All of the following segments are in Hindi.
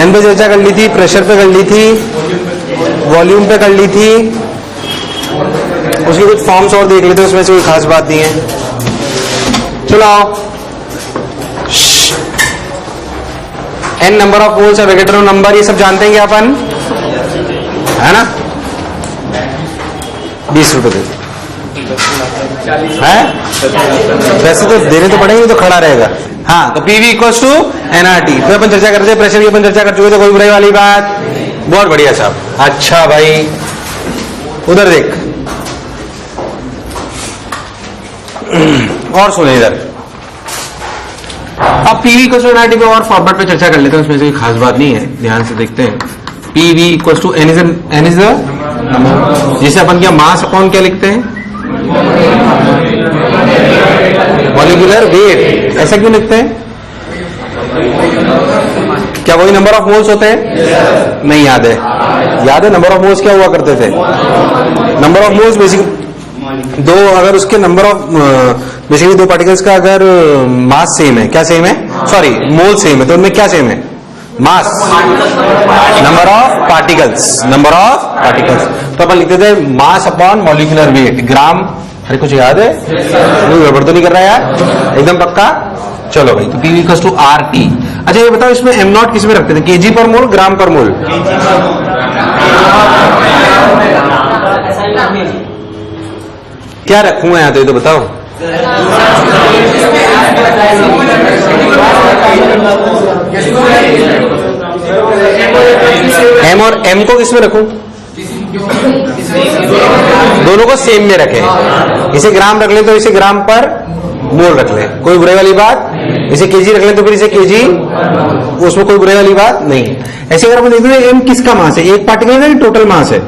एन पे चर्चा कर ली थी, प्रेशर पे कर ली थी, वॉल्यूम पे कर ली थी, उसकी कुछ फॉर्म्स और देख लेते हैं, उसमें से कोई खास बात नहीं है। चलो आओ, N number of moles, Avogadro number, ये सब जानते हैं क्या अपन, है ना? 20 रुपए दे है, वैसे तो देने तो पड़ेंगे, तो खड़ा रहेगा। हाँ, तो पीवी इक्वल्स टू एनआरटी। फिर अपन चर्चा करते हैं, प्रेशर की अपन चर्चा कर चुके थे, कोई बुराई वाली बात? बहुत बढ़िया साहब। अच्छा भाई उधर देख, और सुने इधर। अब पीवी इक्वल्स टू एनआरटी पे और फॉर्मेट पे चर्चा कर लेते हैं, उसमें से खास बात नहीं है, ध्यान से देखते हैं। PV equals to N is the number, जिसे अपन क्या मास अपॉन क्या लिखते हैं, मॉलिक्यूलर वेट। ऐसा क्यों लिखते हैं? क्या वही नंबर ऑफ मोल्स होते हैं? नहीं याद है? याद है नंबर ऑफ मोल्स क्या हुआ करते थे? नंबर ऑफ मोल्स बेसिकली दो, अगर उसके नंबर ऑफ बेसिकली दो पार्टिकल्स का अगर मास सेम है, क्या सेम है, सॉरी मोल सेम है, तो उनमें क्या सेम है? Mass, number of particles, number of particles. तो अपन लिखते थे mass upon molecular weight, gram. अरे कुछ याद है? कोई गड़बड़ तो नहीं कर रहा यार? एकदम पक्का? चलो भाई, तो PV equals to R T. अच्छा ये बताओ, इसमें एम नॉट किस में रखते थे, केजी पर मोल, ग्राम पर मोल? क्या रखूंगा यहाँ, तो ये तो बताओ। एम और एम को किस में रखूं? दोनों को सेम में रखें। इसे ग्राम रख लें तो इसे ग्राम पर मोल रख लें, कोई बुराई वाली बात? इसे केजी रख लें तो फिर इसे केजी, उसमें कोई बुराई वाली बात नहीं। ऐसे अगर हम देखते हैं एम किसका मास है, एक पार्टिकल है, टोटल मास है?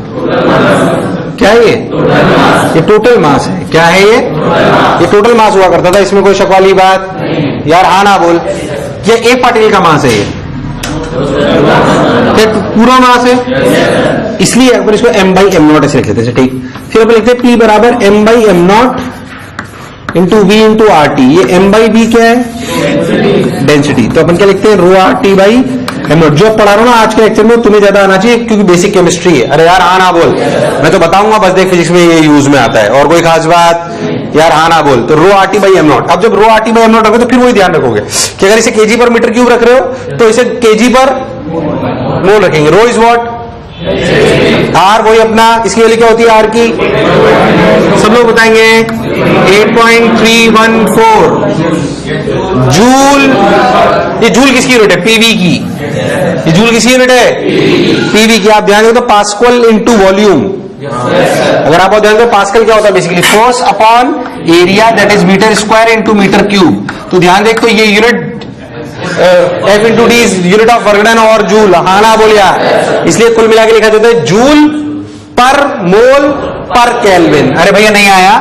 क्या है ये टोटल मास है। क्या है ये टोटल मास हुआ करता था, इसमें कोई शक वाली बात? यार हाँ ना बोल। क्या एक पार्टिकल का मास है ये? क्या पूरा मास है? इसलिए अपन इसको m बाई एम नॉट ऐसे लिख लेते हैं, ठीक। फिर अपन लिखते हैं P बराबर m by am not into V into R T. ये m बाई बी क्या है? डेंसिटी। तो अपन क्या लिखते हैं, rho R T by M not. जो पढ़ा रहा हूं ना आज के लेक्चर में, तुम्हें ज्यादा आना चाहिए क्योंकि बेसिक केमिस्ट्री है। अरे यार हाँ ना बोल, मैं तो बताऊंगा बस, देख फिजिक्स में ये यूज में आता है, और कोई खास बात? यार हाँ ना बोल। तो rho R T by M not. अब जब rho R T by M not रखोगे तो फिर वही ध्यान रखोगे कि अगर इसे केजी पर मीटर क्यूब रख रहे हो तो इसे केजी पर मोल रखेंगे। रो इज व्हाट? आर वही अपना, इसकी वैल्यू क्या होती है आर की? सब लोग बताएंगे 8.314 जूल। ये जूल किसकी यूनिट है? पीवी की। ये जूल किसकी यूनिट है? पीवी की। आप ध्यान दें तो पास्कल इंटू वॉल्यूम। अगर आप ध्यान दें पास्कल क्या होता है, basically force upon area, that is metre square into metre cube. तो ध्यान देख, तो ये unit F into D unit of work done और जूल। हाँ ना बोल यार, इसलिए कुल मिला के लिखा जाता है जूल पर मोल पर केल्विन। अरे भैया नहीं आया?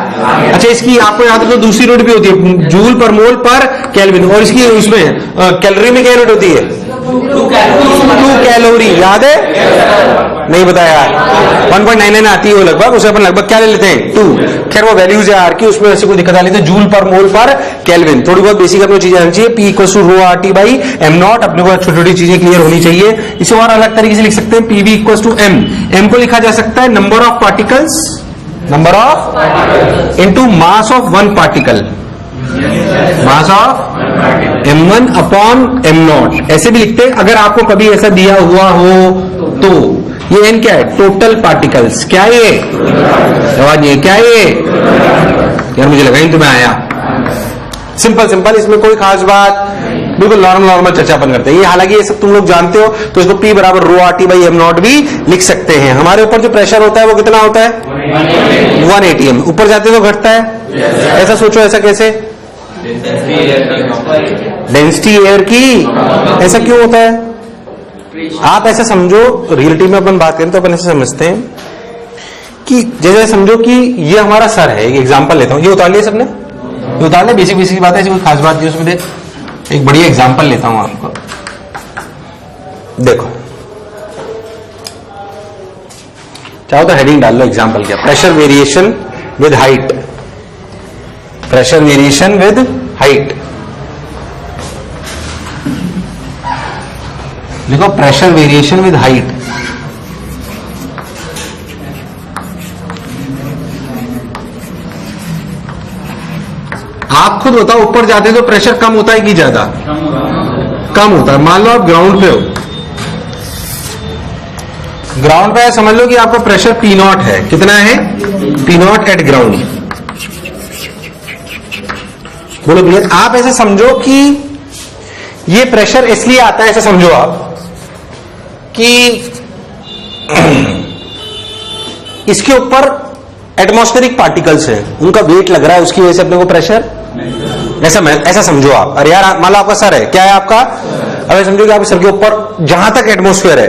अच्छा इसकी आपको याद है तो दूसरी यूनिट भी होती है, जूल पर मोल पर केल्विन। और इसकी उसमें कैलोरी में क्या यूनिट होती है? 2 कैलोरी। याद है? नहीं बताया यार। 1.99 आती है वो लगभग, उसे अपन लगभग क्या ले लेते हैं? 2। खैर वो वैल्यूज है आर की, उसमें ऐसे कोई दिक्कत आ लेते हैं। जूल पर मोल पर केल्विन, थोड़ी बहुत बेसिक अपनी चीजें आनी चाहिए। P equals to rho R T by M not. अपने को छोटी छोटी चीजें क्लियर होनी चाहिए। इसे और अलग तरीके से लिख सकते हैं, PV equals to M. M को लिखा जा सकता है number of particles, number of into mass of one particle, mass of m1 upon m0। ऐसे भी लिखते हैं। अगर आपको कभी ऐसा दिया हुआ हो तो ये n क्या है? Total particles. क्या है ये? आवाज ये क्या है ये? यार मुझे लगा ही तुम्हें आया। सिंपल सिंपल, इसमें कोई खास बात, बिल्कुल नॉर्मल चर्चा अपन करते हैं। ये हालांकि ये सब तुम लोग जानते हो, तो इसको P बराबर rho R T by M not भी लिख सकते हैं। हमारे ऊपर जो प्रेशर होता है वो कितना होता है? 1 ATM। ऊपर जाते तो घटता है। ऐसा सोचो, ऐसा कैसे? डेंसिटी एयर की। ऐसा क्यों होता है? आप ऐसा समझो, रियलिटी में अपन बात करें तो अपन ऐसे समझते हैं कि जैसे समझो कि ये हमारा सर है। एक एग्जांपल लेता हूं, ये उतार लिया सबने? ये उतार लिया। बेसिक बेसिक बात है, ऐसी कोई खास बात नहीं उसमें। देख एक बढ़िया एग्जांपल लेता हूं आपको, देखो। चाहो तो हेडिंग डाल लो एग्जांपल क्या, pressure variation with height. Pressure variation with height. देखो प्रेशर वेरिएशन विद हाइट, आप खुद बताओ ऊपर जाते तो प्रेशर कम होता है कि ज्यादा? कम होता है। मान लो आप ग्राउंड पे हो, ग्राउंड पे समझ लो कि आपका प्रेशर पी नॉट है। कितना है? P not at ground. बोलो भैया, आप ऐसे समझो कि ये प्रेशर इसलिए आता है, ऐसे समझो आप कि इसके ऊपर एटमॉस्फेरिक पार्टिकल्स है, उनका वेट लग रहा है, उसकी वजह से अपने को प्रेशर ऐसा समझो आप। अरे यार मान लो आपका सर है, क्या है आपका? अब समझो कि आपके सर के ऊपर जहां तक एटमॉस्फेयर है,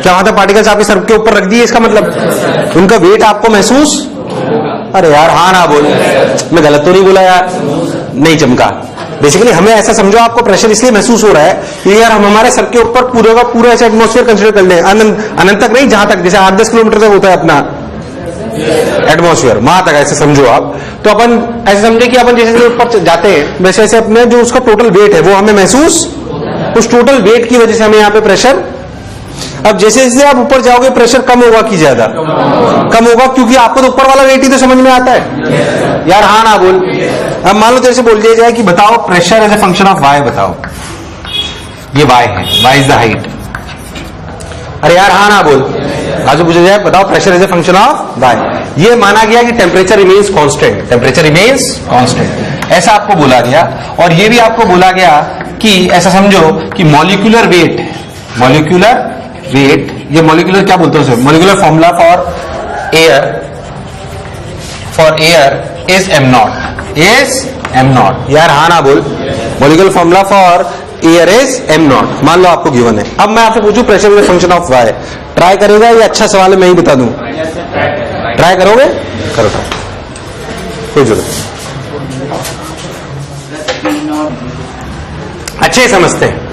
क्या वहां तक पार्टिकल्स आपके सर के ऊपर रख दिए, इसका मतलब उनका वेट आपको महसूस? अरे यार हाँ ना बोल, मैं गलत तो नहीं बोला यार? नहीं चमका। बेसिकली हमें ऐसा समझो, आपको प्रेशर इसलिए महसूस हो रहा है कि यार हम हमारे सर के ऊपर पूरे का पूरा ऐसा एटमॉस्फेयर कंसिडर कर लें, अनंत तक नहीं, जहां तक जैसे 8-10 किलोमीटर तक होता है अपना एटमॉस्फेयर, वहां तक ऐसे समझो आप। तो अपन ऐसे समझे कि अपन जैसे ऊपर जाते हैं वैसे वैसे अपने जो उसका टोटल वेट है वो हमें महसूस, उस टोटल वेट की वजह से हमें यहाँ पे प्रेशर। अब जैसे जैसे आप ऊपर जाओगे प्रेशर कम होगा कि ज्यादा? कम होगा, क्योंकि आपको तो ऊपर वाला वेट ही तो समझ में आता है यार हाँ ना बोल। अब मान लो तेरे से बोल दिया जाए कि बताओ pressure as a function of Y, बताओ ये वाई है, वाई इज द हाइट। अरे यार हाँ ना बोल। आज पूछा जाए बताओ pressure as a function of Y, ये माना गया कि temperature remains constant, temperature remains constant, ऐसा आपको बोला गया। और ये भी आपको बोला गया कि ऐसा समझो कि मॉलिक्यूलर वेट, मॉलिक्यूलर वेट, ये मॉलिक्यूलर क्या बोलते हैं उसे, molecular formula for air is M not, is M not. यार हाँ ना बोल। Molecular formula for air is M not, मान लो आपको गिवन है। अब मैं आपसे पूछूं pressure is function of Y, try करेगा? ये अच्छा सवाल है, मैं ही बता दूं। ट्राई करोगे? करो ट्राई, कोई जरूरत। अच्छे समझते हैं।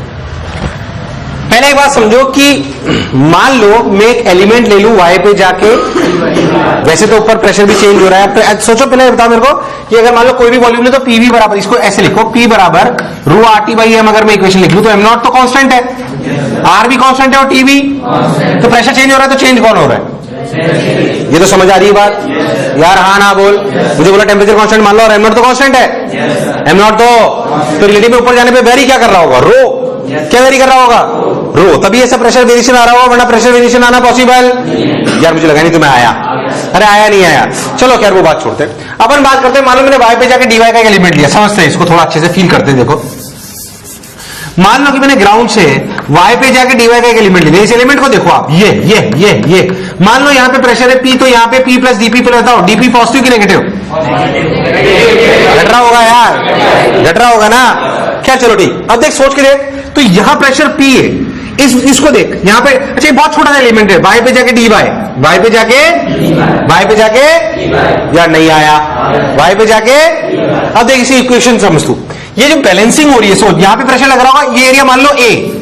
पहले एक बात समझो कि मान लो मैं एक एलिमेंट ले लूं वाई पे जाके, वैसे तो ऊपर प्रेशर भी चेंज हो रहा है। सोचो पहले बताओ मेरे को कि अगर मान लो कोई भी वॉल्यूम ले तो पीवी बराबर, इसको ऐसे लिखो, पी बराबर rho R T by M. अगर मैं इक्वेशन लिख लूं तो एम नॉट तो कांस्टेंट है, आर भी कांस्टेंट है और टी भी, तो प्रेशर चेंज हो रहा है तो चेंज कौन हो रहा है? ये तो समझ आ रही है बात? यार हाँ ना बोल। मुझे बोला टेम्परेचर कांस्टेंट मान लो और एम नॉट तो कांस्टेंट है, एम नॉट तो रिलेटिव में ऊपर जाने पे वेरी क्या कर रहा होगा? रो। क्या वेरी कर रहा होगा? रो। तभी ऐसा प्रेशर वेरिएशन आ रहा होगा, वरना प्रेशर वेरिएशन आना पॉसिबल? यार मुझे लगा नहीं तुम्हें आया। अरे आया नहीं आया, चलो खैर वो बात छोड़ते हैं। अपन बात करते हैं, मान लो मैंने वाई पे जाके डीवाई का एक एलिमेंट लिया, समझते हैं इसको, थोड़ा अच्छे से फील करते हैं। देखो मान लो कि मैंने ग्राउंड से वाई पे जाके डीवाई का एक एलिमेंट लिया, इस एलिमेंट को देखो आप, ये मान लो यहाँ पे प्रेशर है पी, तो यहाँ पे पी प्लस डीपी प्लस, बताओ डीपी पॉजिटिव कि नेगेटिव? घट रहा होगा यार, घट रहा होगा ना। क्या, चलो ठीक। अब देख सोच के देख, तो यहां प्रेशर पी है, इसको देख यहाँ पे। अच्छा ये बहुत छोटा सा एलिमेंट है, वाई पे जाके डी वाई, वाई पे जाके यार नहीं आया, वाई पे जाके। अब देख इसी इक्वेशन समझ तू, ये जो बैलेंसिंग हो रही है, सोच यहाँ पे प्रेशर लग रहा होगा, ये एरिया मान लो ए,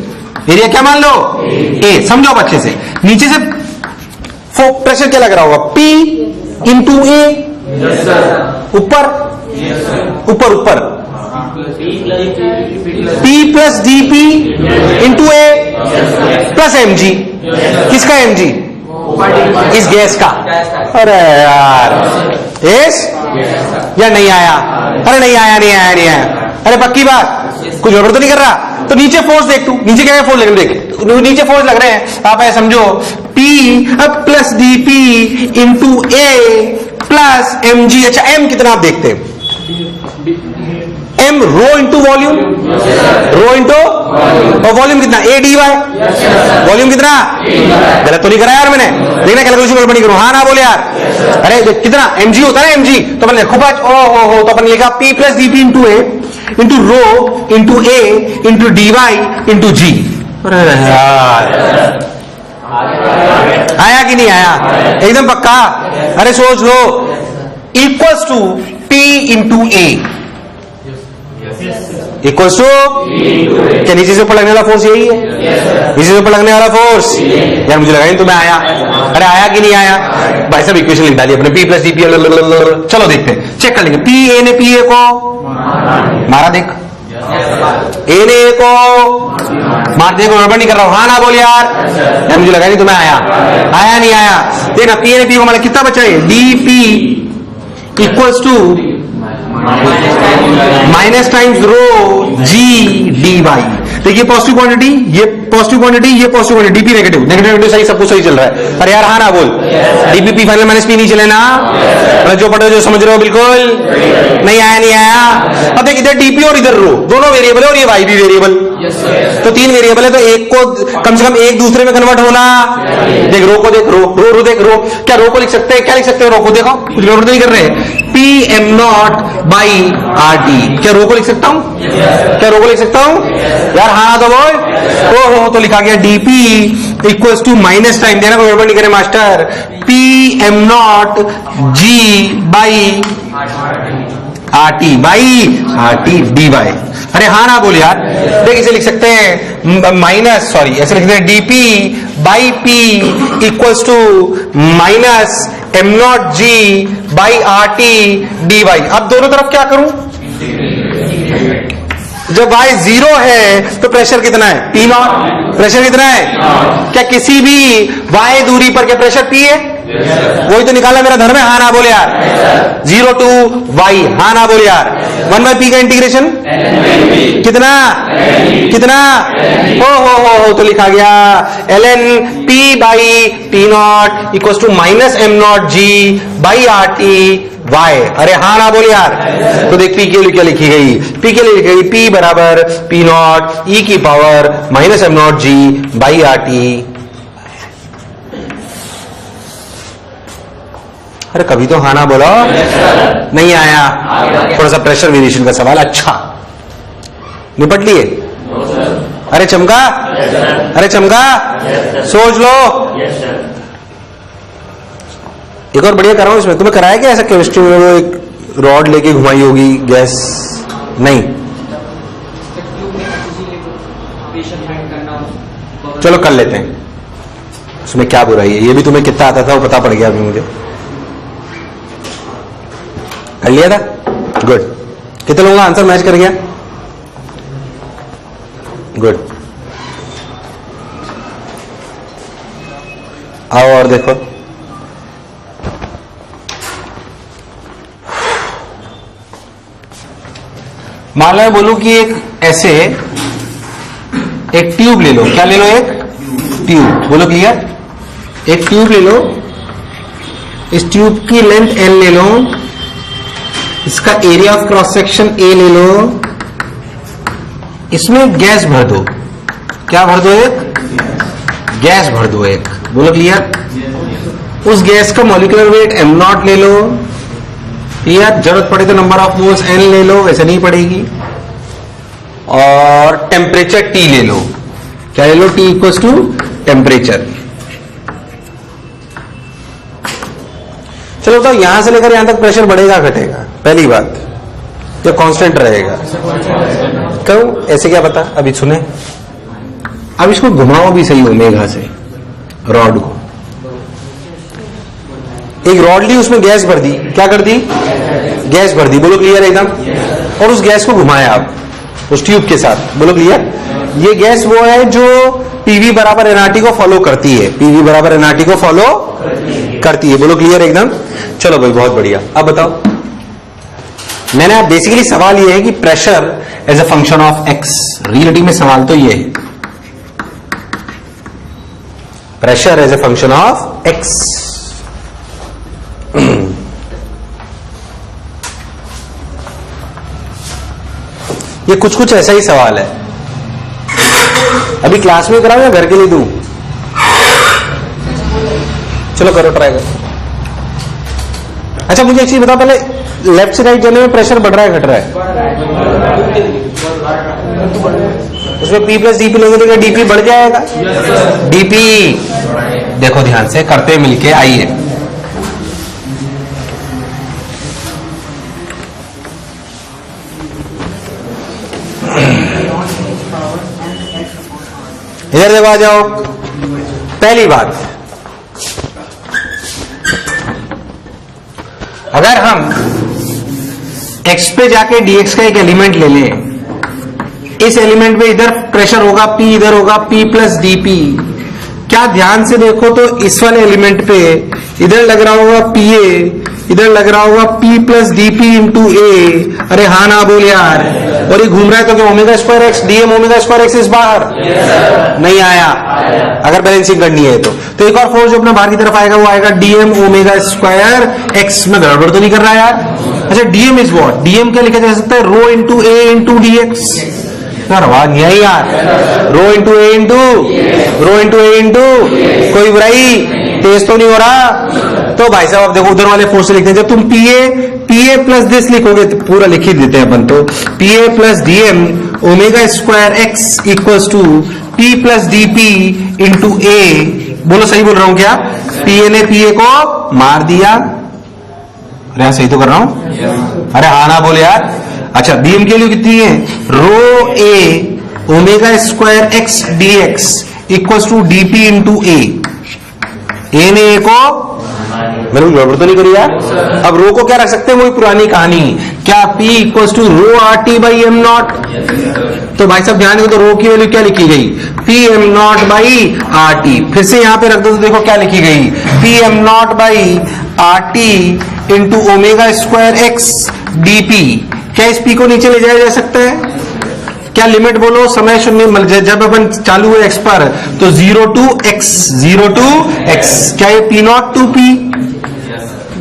एरिया क्या मान लो? ए। समझो अब अच्छे से, नीचे से प्रेशर क्या लग रहा होगा? पी इंटू ए, ऊपर ऊपर P plus D P into A plus M G. किसका एम जी? इस गैस का। अरे यार इस या नहीं आया? अरे नहीं आया। अरे पक्की बात, कुछ गड़बड़ तो नहीं कर रहा? तो नीचे फोर्स देख तू, नीचे क्या फोर्स लग रहे हैं? नीचे फोर्स लग रहे हैं, आप ऐसा समझो P अब plus D P into A plus M जी। अच्छा एम कितना आप देखते हैं? M rho into volume, rho into और वॉल्यूम कितना? A D Y. वॉल्यूम कितना? गलत तो नहीं करा यार मैंने? देखना कैलकुलेशन गड़बड़ी करूं, हाँ ना बोले यार। अरे कितना एम जी होता है ना, एम जी तो मैंने खूब ओ तो अपन लिखा P plus D P into A into rho into A into D Y into G. अरे यार आया कि नहीं आया? एकदम पक्का। अरे सोच लो, equals to T into A equals to, क्या नीचे से ऊपर लगने वाला फोर्स यही है? नीचे से ऊपर लगने वाला फोर्स। यार मुझे लगा नहीं तुम्हें आया। अरे आया कि नहीं आया? भाई साहब इक्वेशन लिख डाली अपने, पी प्लस डी पी। चलो देखते हैं, चेक कर लेंगे। पी ए ने पी ए को मारा, देख ए ने ए को मार, देखो गड़बड़ नहीं कर रहा हूं, हाँ ना बोल यार, मुझे लगा नहीं तुम्हें आया नहीं आया। देखना पी ने पी को मतलब कितना बचा है, D P equals to minus times rho G D Y. देखिए पॉजिटिव क्वांटिटी, ये पॉजिटिव क्वांटिटी, ये positive quantity, DP negative, negative सही, सब कुछ सही चल रहा है। अरे यार हाँ ना बोल, DP P final minus P नहीं चले ना, जो पढ़े जो समझ रहे हो, बिल्कुल नहीं आया। अब देख इधर डीपी और इधर रो, दोनों वेरिएबल है और ये वाई भी वेरिएबल, तो तीन वेरिएबल है, तो एक को कम से कम एक दूसरे में कन्वर्ट होना। देख रो को देख, रो देख, रो क्या रो को लिख सकते हैं, क्या लिख सकते हैं, रो को देखो, कुछ गड़बड़ नहीं कर रहे हैं, P M naught by R T, क्या रो को लिख सकता हूं, क्या रो को लिख सकता हूं यार, हाँ तो बोल, तो लिखा गया DP equals to minus time, देना कोई गड़बड़ नहीं करे master, P M not G by R T D Y. अरे हाँ ना बोल यार, देख इसे लिख सकते हैं माइनस, सॉरी ऐसे लिख सकते हैं DP by P equals to minus M not G by R T D Y. अब दोनों तरफ क्या करूं, जब y 0 है तो प्रेशर कितना है, P नॉट, प्रेशर कितना है, क्या किसी भी y दूरी पर क्या प्रेशर P है, वही तो निकाला मेरा धर्म है, हाँ ना बोले यार, 0 टू y, हाँ ना बोले यार, 1 बाई पी का इंटीग्रेशन कितना हो तो लिखा गया ln p by P not equal to minus M not G by R T Y. अरे हाँ ना बोल यार, तो देख पी के लिए क्या लिखी गई, पी के लिए लिखी गई पी बराबर पी नॉट ई की power minus M not G by R T. अरे कभी तो हाँ ना बोलो, नहीं आया, थोड़ा सा प्रेशर वेरिएशन का सवाल, अच्छा निपट लिए, अरे चमका, सोच लो, एक और बढ़िया कराऊं इसमें, तुम्हें कराया क्या ऐसा केमिस्ट्री में, वो एक रॉड लेके घुमाई होगी गैस, नहीं चलो कर लेते हैं, उसमें क्या बुराई है, ये भी तुम्हें कितना आता था वो पता पड़ गया अभी मुझे, कर लिया था, गुड। कितने लोगों का आंसर मैच कर गया, गुड। आओ और देखो, मान लो मैं बोलूं कि एक ऐसे एक ट्यूब ले लो, क्या ले लो, एक ट्यूब, बोलो क्लियर, एक ट्यूब ले लो, इस ट्यूब की लेंथ L ले लो, इसका area of cross section A ले लो, इसमें गैस भर दो, क्या भर दो, एक गैस भर दो, एक, बोलो क्लियर, उस गैस का मॉलिक्यूलर वेट m नॉट ले लो, या जरूरत पड़े तो नंबर ऑफ मोल्स n ले लो, वैसे नहीं पड़ेगी, और टेम्परेचर T ले लो, क्या ले लो, T इक्वल्स टू टेम्परेचर। चलो बताओ यहां से लेकर यहां तक प्रेशर बढ़ेगा घटेगा, पहली बात, या कांस्टेंट रहेगा, क्यों ऐसे क्या पता, अभी सुने, अब इसको घुमाओ भी सही ओमेगा से, रॉड को, एक रॉड ली, उसमें गैस भर दी, क्या कर दी, गैस भर दी, बोलो क्लियर एकदम, और उस गैस को घुमाया आप उस ट्यूब के साथ, बोलो क्लियर, ये गैस वो है जो पीवी बराबर एनआरटी को फॉलो करती है, पीवी बराबर एनआरटी को फॉलो करती है, बोलो क्लियर एकदम। चलो भाई बहुत बढ़िया, अब बताओ, मैंने बेसिकली सवाल ये है कि pressure as a function of x, reality में सवाल तो ये है, pressure as a function of x, ये कुछ ऐसा ही सवाल है, अभी क्लास में कराऊं या घर के लिए दूं, चलो करो ट्राई करो। अच्छा मुझे एक चीज बताओ, पहले लेफ्ट से राइट जाने में प्रेशर बढ़ रहा है घट रहा है, उसमें P प्लस डीपी लेंगे तो डीपी बढ़ जाएगा, डीपी देखो ध्यान से करते मिलके, आइए इधर देखो, आ जाओ, पहली बात, अगर हम x पे जाके dx का एक एलिमेंट ले लें, इस एलिमेंट पे इधर प्रेशर होगा P, इधर होगा P प्लस dP। क्या ध्यान से देखो तो इस वाले एलिमेंट पे इधर लग रहा होगा PA, इधर लग रहा होगा P plus dP into A। अरे हाँ ना बोल यार। और ये घूम रहा है तो क्या omega square x DM omega square x इस बाहर नहीं आया, अगर बैलेंसिंग करनी है तो एक और फोर्स जो अपना बाहर की तरफ आएगा वो आएगा DM ओमेगा स्क्वायर एक्स। में गड़बड़ तो नहीं कर रहा यार? अच्छा DM इज व्हाट? DM क्या लिखा जा सकता है? Rho into A into DX। यार आवाज नहीं आई यार। रो इंटू A इंटू कोई बुराई, तेज तो नहीं हो रहा? तो भाई साहब अब देखो उधर वाले फोर्स लिखते हैं। जब तुम PA प्लस दिस लिखोगे तो पूरा लिख ही देते हैं अपन तो। PA plus DM omega square x equals to P plus DP into A। बोलो सही बोल रहा हूं क्या? PA ने PA को मार दिया। अरे सही तो कर रहा हूं? अरे हाँ ना बोले यार। अच्छा DM की वैल्यू कितनी है? Rho A omega square x DX equals to DP into A। A ने ए को मेरे को गड़बड़ तो नहीं करी यार? अब रो को क्या रख सकते हैं? वही पुरानी कहानी, क्या P equals to rho RT by M naught. तो भाई साहब ध्यान दो तो रो की वैल्यू क्या लिखी गई? P M naught by RT। फिर से यहां पे रख दो तो देखो क्या लिखी गई? P M naught by RT into omega square x DP। क्या इस P को नीचे ले जाया जा सकता है? क्या लिमिट बोलो समय शून्य जब अपन चालू हुए एक्स पर तो 0 टू एक्स। क्या ये P नॉट टू P?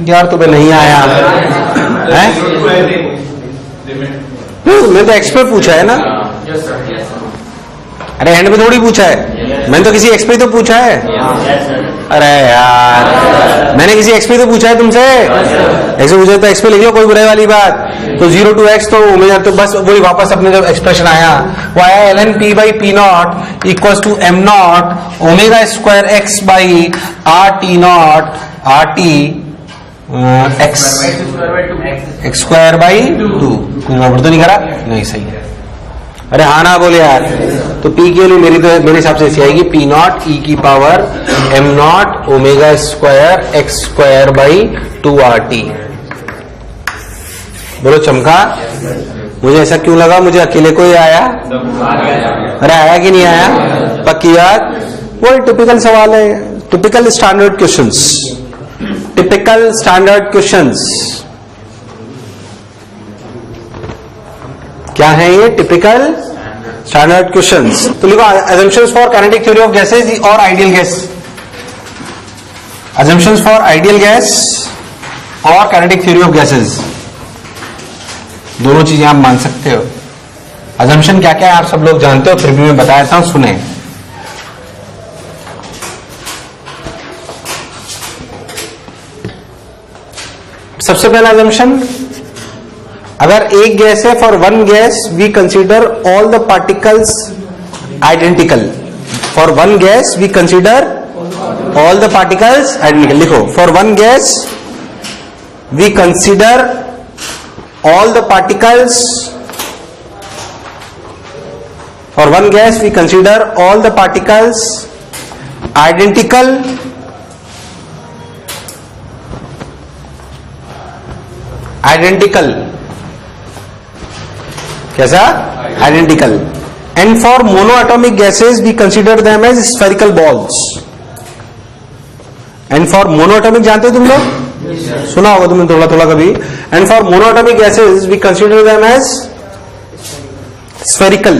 यार तुम्हें नहीं आया है? मैंने तो एक्स पे पूछा है ना। अरे एंड में थोड़ी पूछा है, मैंने तो किसी एक्स पे तो पूछा है। अरे यार मैंने किसी एक्स पे तो पूछा है तुमसे। एक्स पे पूछा तो एक्स पे लिख लो, कोई बुराई वाली बात। तो 0 टू एक्स तो ओमेगा, तो बस वही वापस अपने जो एक्सप्रेशन आया वो आया ln P by P naught equals to m naught omega square x by RT naught RT x square by 2। कुछ गड़बड़ तो नहीं करा? नहीं सही है। अरे हाँ ना बोले यार। तो P के लिए मेरे हिसाब से ऐसी आएगी P नॉट ई की power M naught omega square x square by 2 RT। बोलो चमका? मुझे ऐसा क्यों लगा? मुझे अकेले को ही आया? अरे आया कि नहीं आया? पक्की याद? वो टिपिकल सवाल है, typical standard questions. Typical standard questions क्या है ये? Typical standard questions. तो लिखो assumptions for kinetic theory of gases और ideal gas. assumptions for ideal gas और काइनेटिक थ्योरी ऑफ गैसेस, दोनों चीजें आप मान सकते हो। assumption क्या क्या है आप सब लोग जानते हो, फिर भी मैं बता देता हूं, सुने। सबसे पहला assumption, अगर एक गैस है, for one gas we consider all the particles identical. For one gas we consider all the particles identical. लिखो for one gas we consider all the particles, for one gas we consider all the particles identical कैसा? Identical. And for monoatomic gases we consider them as spherical balls. And for monoatomic जानते हो तुम लोग? सुना होगा तुमने थोड़ा थोड़ा कभी। And for monoatomic gases we consider them as spherical.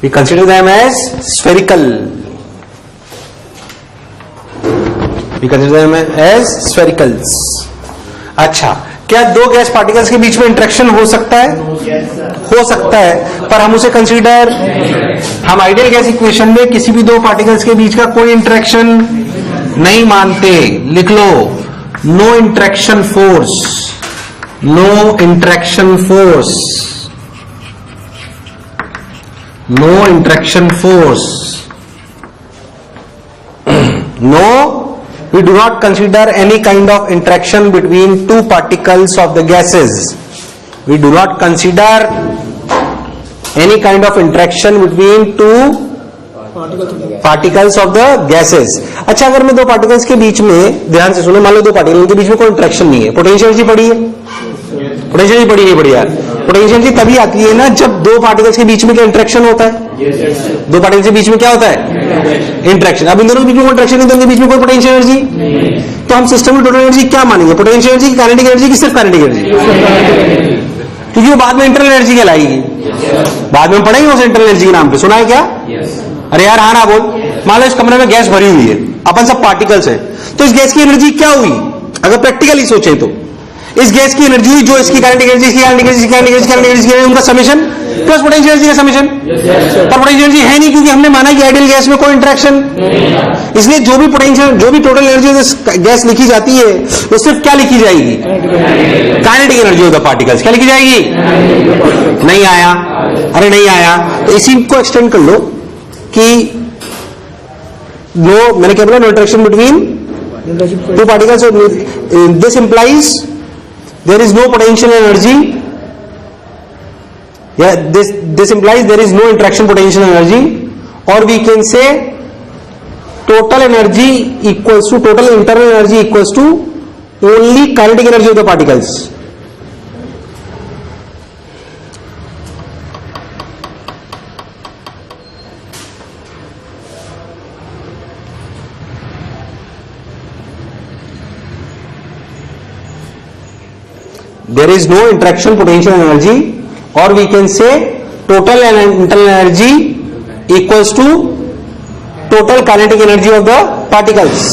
We consider them as spherical. We consider them as sphericals. अच्छा, क्या दो गैस पार्टिकल्स के बीच में इंटरेक्शन हो सकता है? हो सकता है, पर हम उसे कंसीडर, हम आइडियल गैस इक्वेशन में किसी भी दो पार्टिकल्स के बीच का कोई इंटरेक्शन नहीं मानते। लिख लो no interaction force, no interaction force, no interaction force, no, we do not consider any kind of interaction between two particles of the gases. We do not consider any kind of interaction between two particles of the gases. अच्छा, अगर मैं दो पार्टिकल्स के बीच में, ध्यान से सुनो, मान लो दो पार्टिकल के बीच में कोई इंटरेक्शन नहीं है, पोटेंशियल एनर्जी पड़ी है, पोटेंशियल एनर्जी पड़ी नहीं पड़ी यार? पोटेंशियल एनर्जी तभी आती है ना जब दो पार्टिकल्स के बीच में क्या इंटरेक्शन होता है। दो पार्टिकल्स के बीच में क्या होता है? इंटरेक्शन। अब इन दोनों के बीच में इंटरेक्शन नहीं, तो उनके बीच में कोई पोटेंशियल एनर्जी। तो हम सिस्टम में टोटल एनर्जी क्या मानेंगे? पोटेंशियल एनर्जी की, काइनेटिक एनर्जी की, सिर्फ काइनेटिक एनर्जी? क्योंकि वो बाद में इंटरनल एनर्जी कहलाएगी। बाद में हम पढ़ेंगे उस इंटरनल एनर्जी के नाम पे, सुना है क्या? अरे यार हाँ ना बोल। मान लो इस कमरे में गैस भरी हुई है, अपन सब पार्टिकल्स है, तो इस गैस की एनर्जी क्या हुई? अगर प्रैक्टिकली सोचे तो इस गैस की एनर्जी हुई जो इसकी काइनेटिक एनर्जी, इसकी काइनेटिक एनर्जी, काइनेटिक एनर्जी, उनका समेशन प्लस पोटेंशियल एनर्जी का समेशन। पर पोटेंशियल एनर्जी है नहीं, क्योंकि हमने माना कि आइडियल गैस में कोई इंटरेक्शन। इसलिए जो भी पोटेंशियल, जो भी टोटल एनर्जी गैस लिखी जाती है वो सिर्फ क्या लिखी जाएगी? Kinetic energy of the particles. क्या लिखी जाएगी? नहीं आया? अरे नहीं आया तो इसी को एक्सटेंड कर लो कि नो, मैंने क्या बोला? No interaction between two particles. This implies there is no potential energy, this implies there is no interaction potential energy, or we can say total energy equals to, total internal energy equals to only kinetic energy of the particles. There is no interaction potential energy, or we can say total internal energy equals to total kinetic energy of the particles.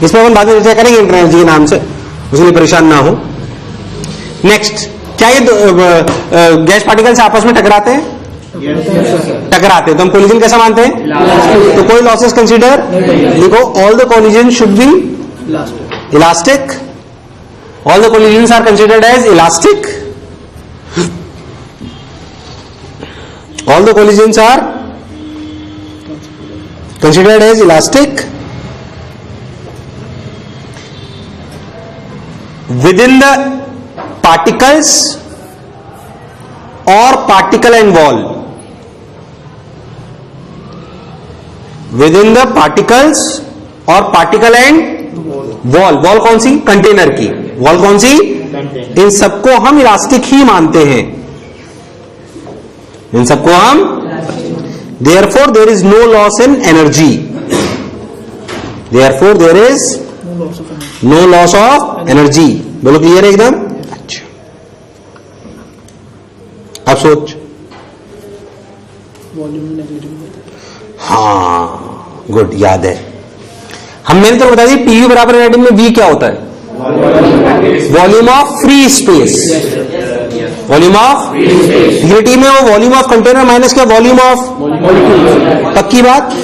इस पर हम बाद में चर्चा करेंगे इंटरनल एनर्जी के नाम से, उसके लिए परेशान ना हो। नेक्स्ट, क्या ये गैस पार्टिकल्स आपस में टकराते हैं? टकराते हैं तो हम कोलिजन कैसा मानते हैं? तो कोई लॉसेस कंसीडर देखो, all the collision should be elastic. All the collisions are considered as elastic. All the collisions are considered as elastic within the particles or particle and wall. Within the particles or particle and wall. Wall कौन सी? कंटेनर की। वॉल कौन सी? इन सबको हम इलास्टिक ही मानते हैं, इन सबको हम। Therefore there is no loss in energy, therefore there is no loss of energy. बोलो क्लियर है एकदम? अच्छा, अब सोच। हाँ गुड, याद है। हम मैंने तो बता दी पीवी बराबर एनर्जी में वी क्या होता है? Volume of free space. Volume of unity में वो वॉल्यूम ऑफ कंटेनर माइनस क्या? Volume of. पक्की बात?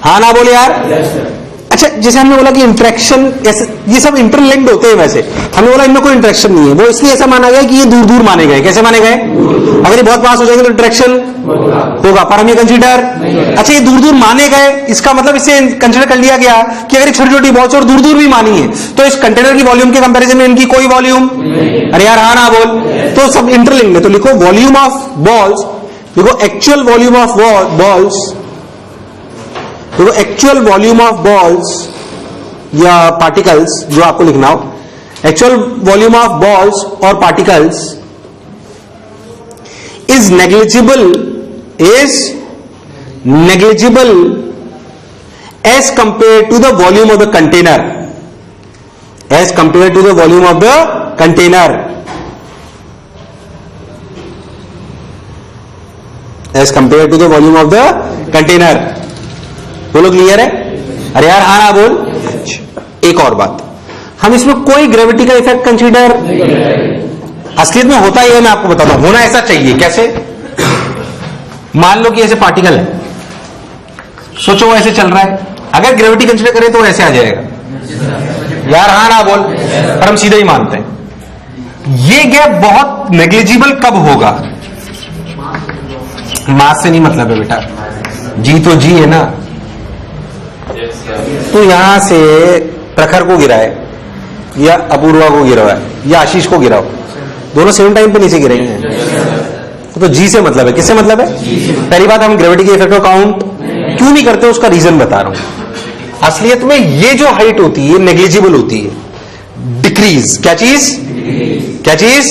हाँ ना बोले यार? अच्छा, जैसे हमने बोला कि इंटरेक्शन, ये सब इंटरलिंक्ड होते हैं, वैसे हमने बोला इनमें कोई इंटरेक्शन नहीं है, वो इसलिए ऐसा माना गया कि ये दूर दूर माने गए। कैसे माने गए? अगर ये बहुत पास हो जाएंगे तो इंटरेक्शन होगा, पर हम ये कंसीडर, अच्छा ये दूर दूर माने गए, इसका मतलब इससे कंसीडर कर लिया गया कि अगर छोटी छोटी बॉल्स और दूर दूर भी मानी है तो इस कंटेनर की वॉल्यूम के कंपैरिजन में इनकी कोई वॉल्यूम। अरे यार हाँ ना बोल। तो सब इंटरलिंक्ड है, तो लिखो वॉल्यूम ऑफ बॉल्स, लिखो एक्चुअल वॉल्यूम ऑफ बॉल्स, देखो एक्चुअल वॉल्यूम ऑफ बॉल्स या पार्टिकल्स जो आपको लिखना हो, एक्चुअल वॉल्यूम ऑफ बॉल्स और particles is negligible as compared to the volume of the container, as compared to the volume of the container, as compared to the volume of the container. बोलो क्लियर है? अरे यार हाँ ना बोल। एक और बात, हम इसमें कोई ग्रेविटी का इफेक्ट कंसीडर, असलियत में होता ही है, मैं आपको बताता हूं, होना ऐसा चाहिए। कैसे? मान लो कि ऐसे पार्टिकल है, सोचो वो ऐसे चल रहा है, अगर ग्रेविटी कंसीडर करें तो ऐसे आ जाएगा। यार हाँ ना बोल, पर हम सीधा ही मानते हैं। ये गैप बहुत नेग्लिजिबल कब होगा? मास से नहीं मतलब है बेटा, जी तो जी है ना। तो यहां से प्रखर को गिराए या अपूर्वा को गिराए या आशीष को गिराओ, दोनों सेम टाइम पे नीचे गिरेंगे, तो जी से मतलब है। किससे मतलब है? पहली बात, हम ग्रेविटी के इफेक्ट को काउंट क्यों नहीं करते, उसका रीजन बता रहा हूं। असलियत में ये जो हाइट होती है नेग्लिजिबल होती है, डिक्रीज। क्या चीज? क्या चीज?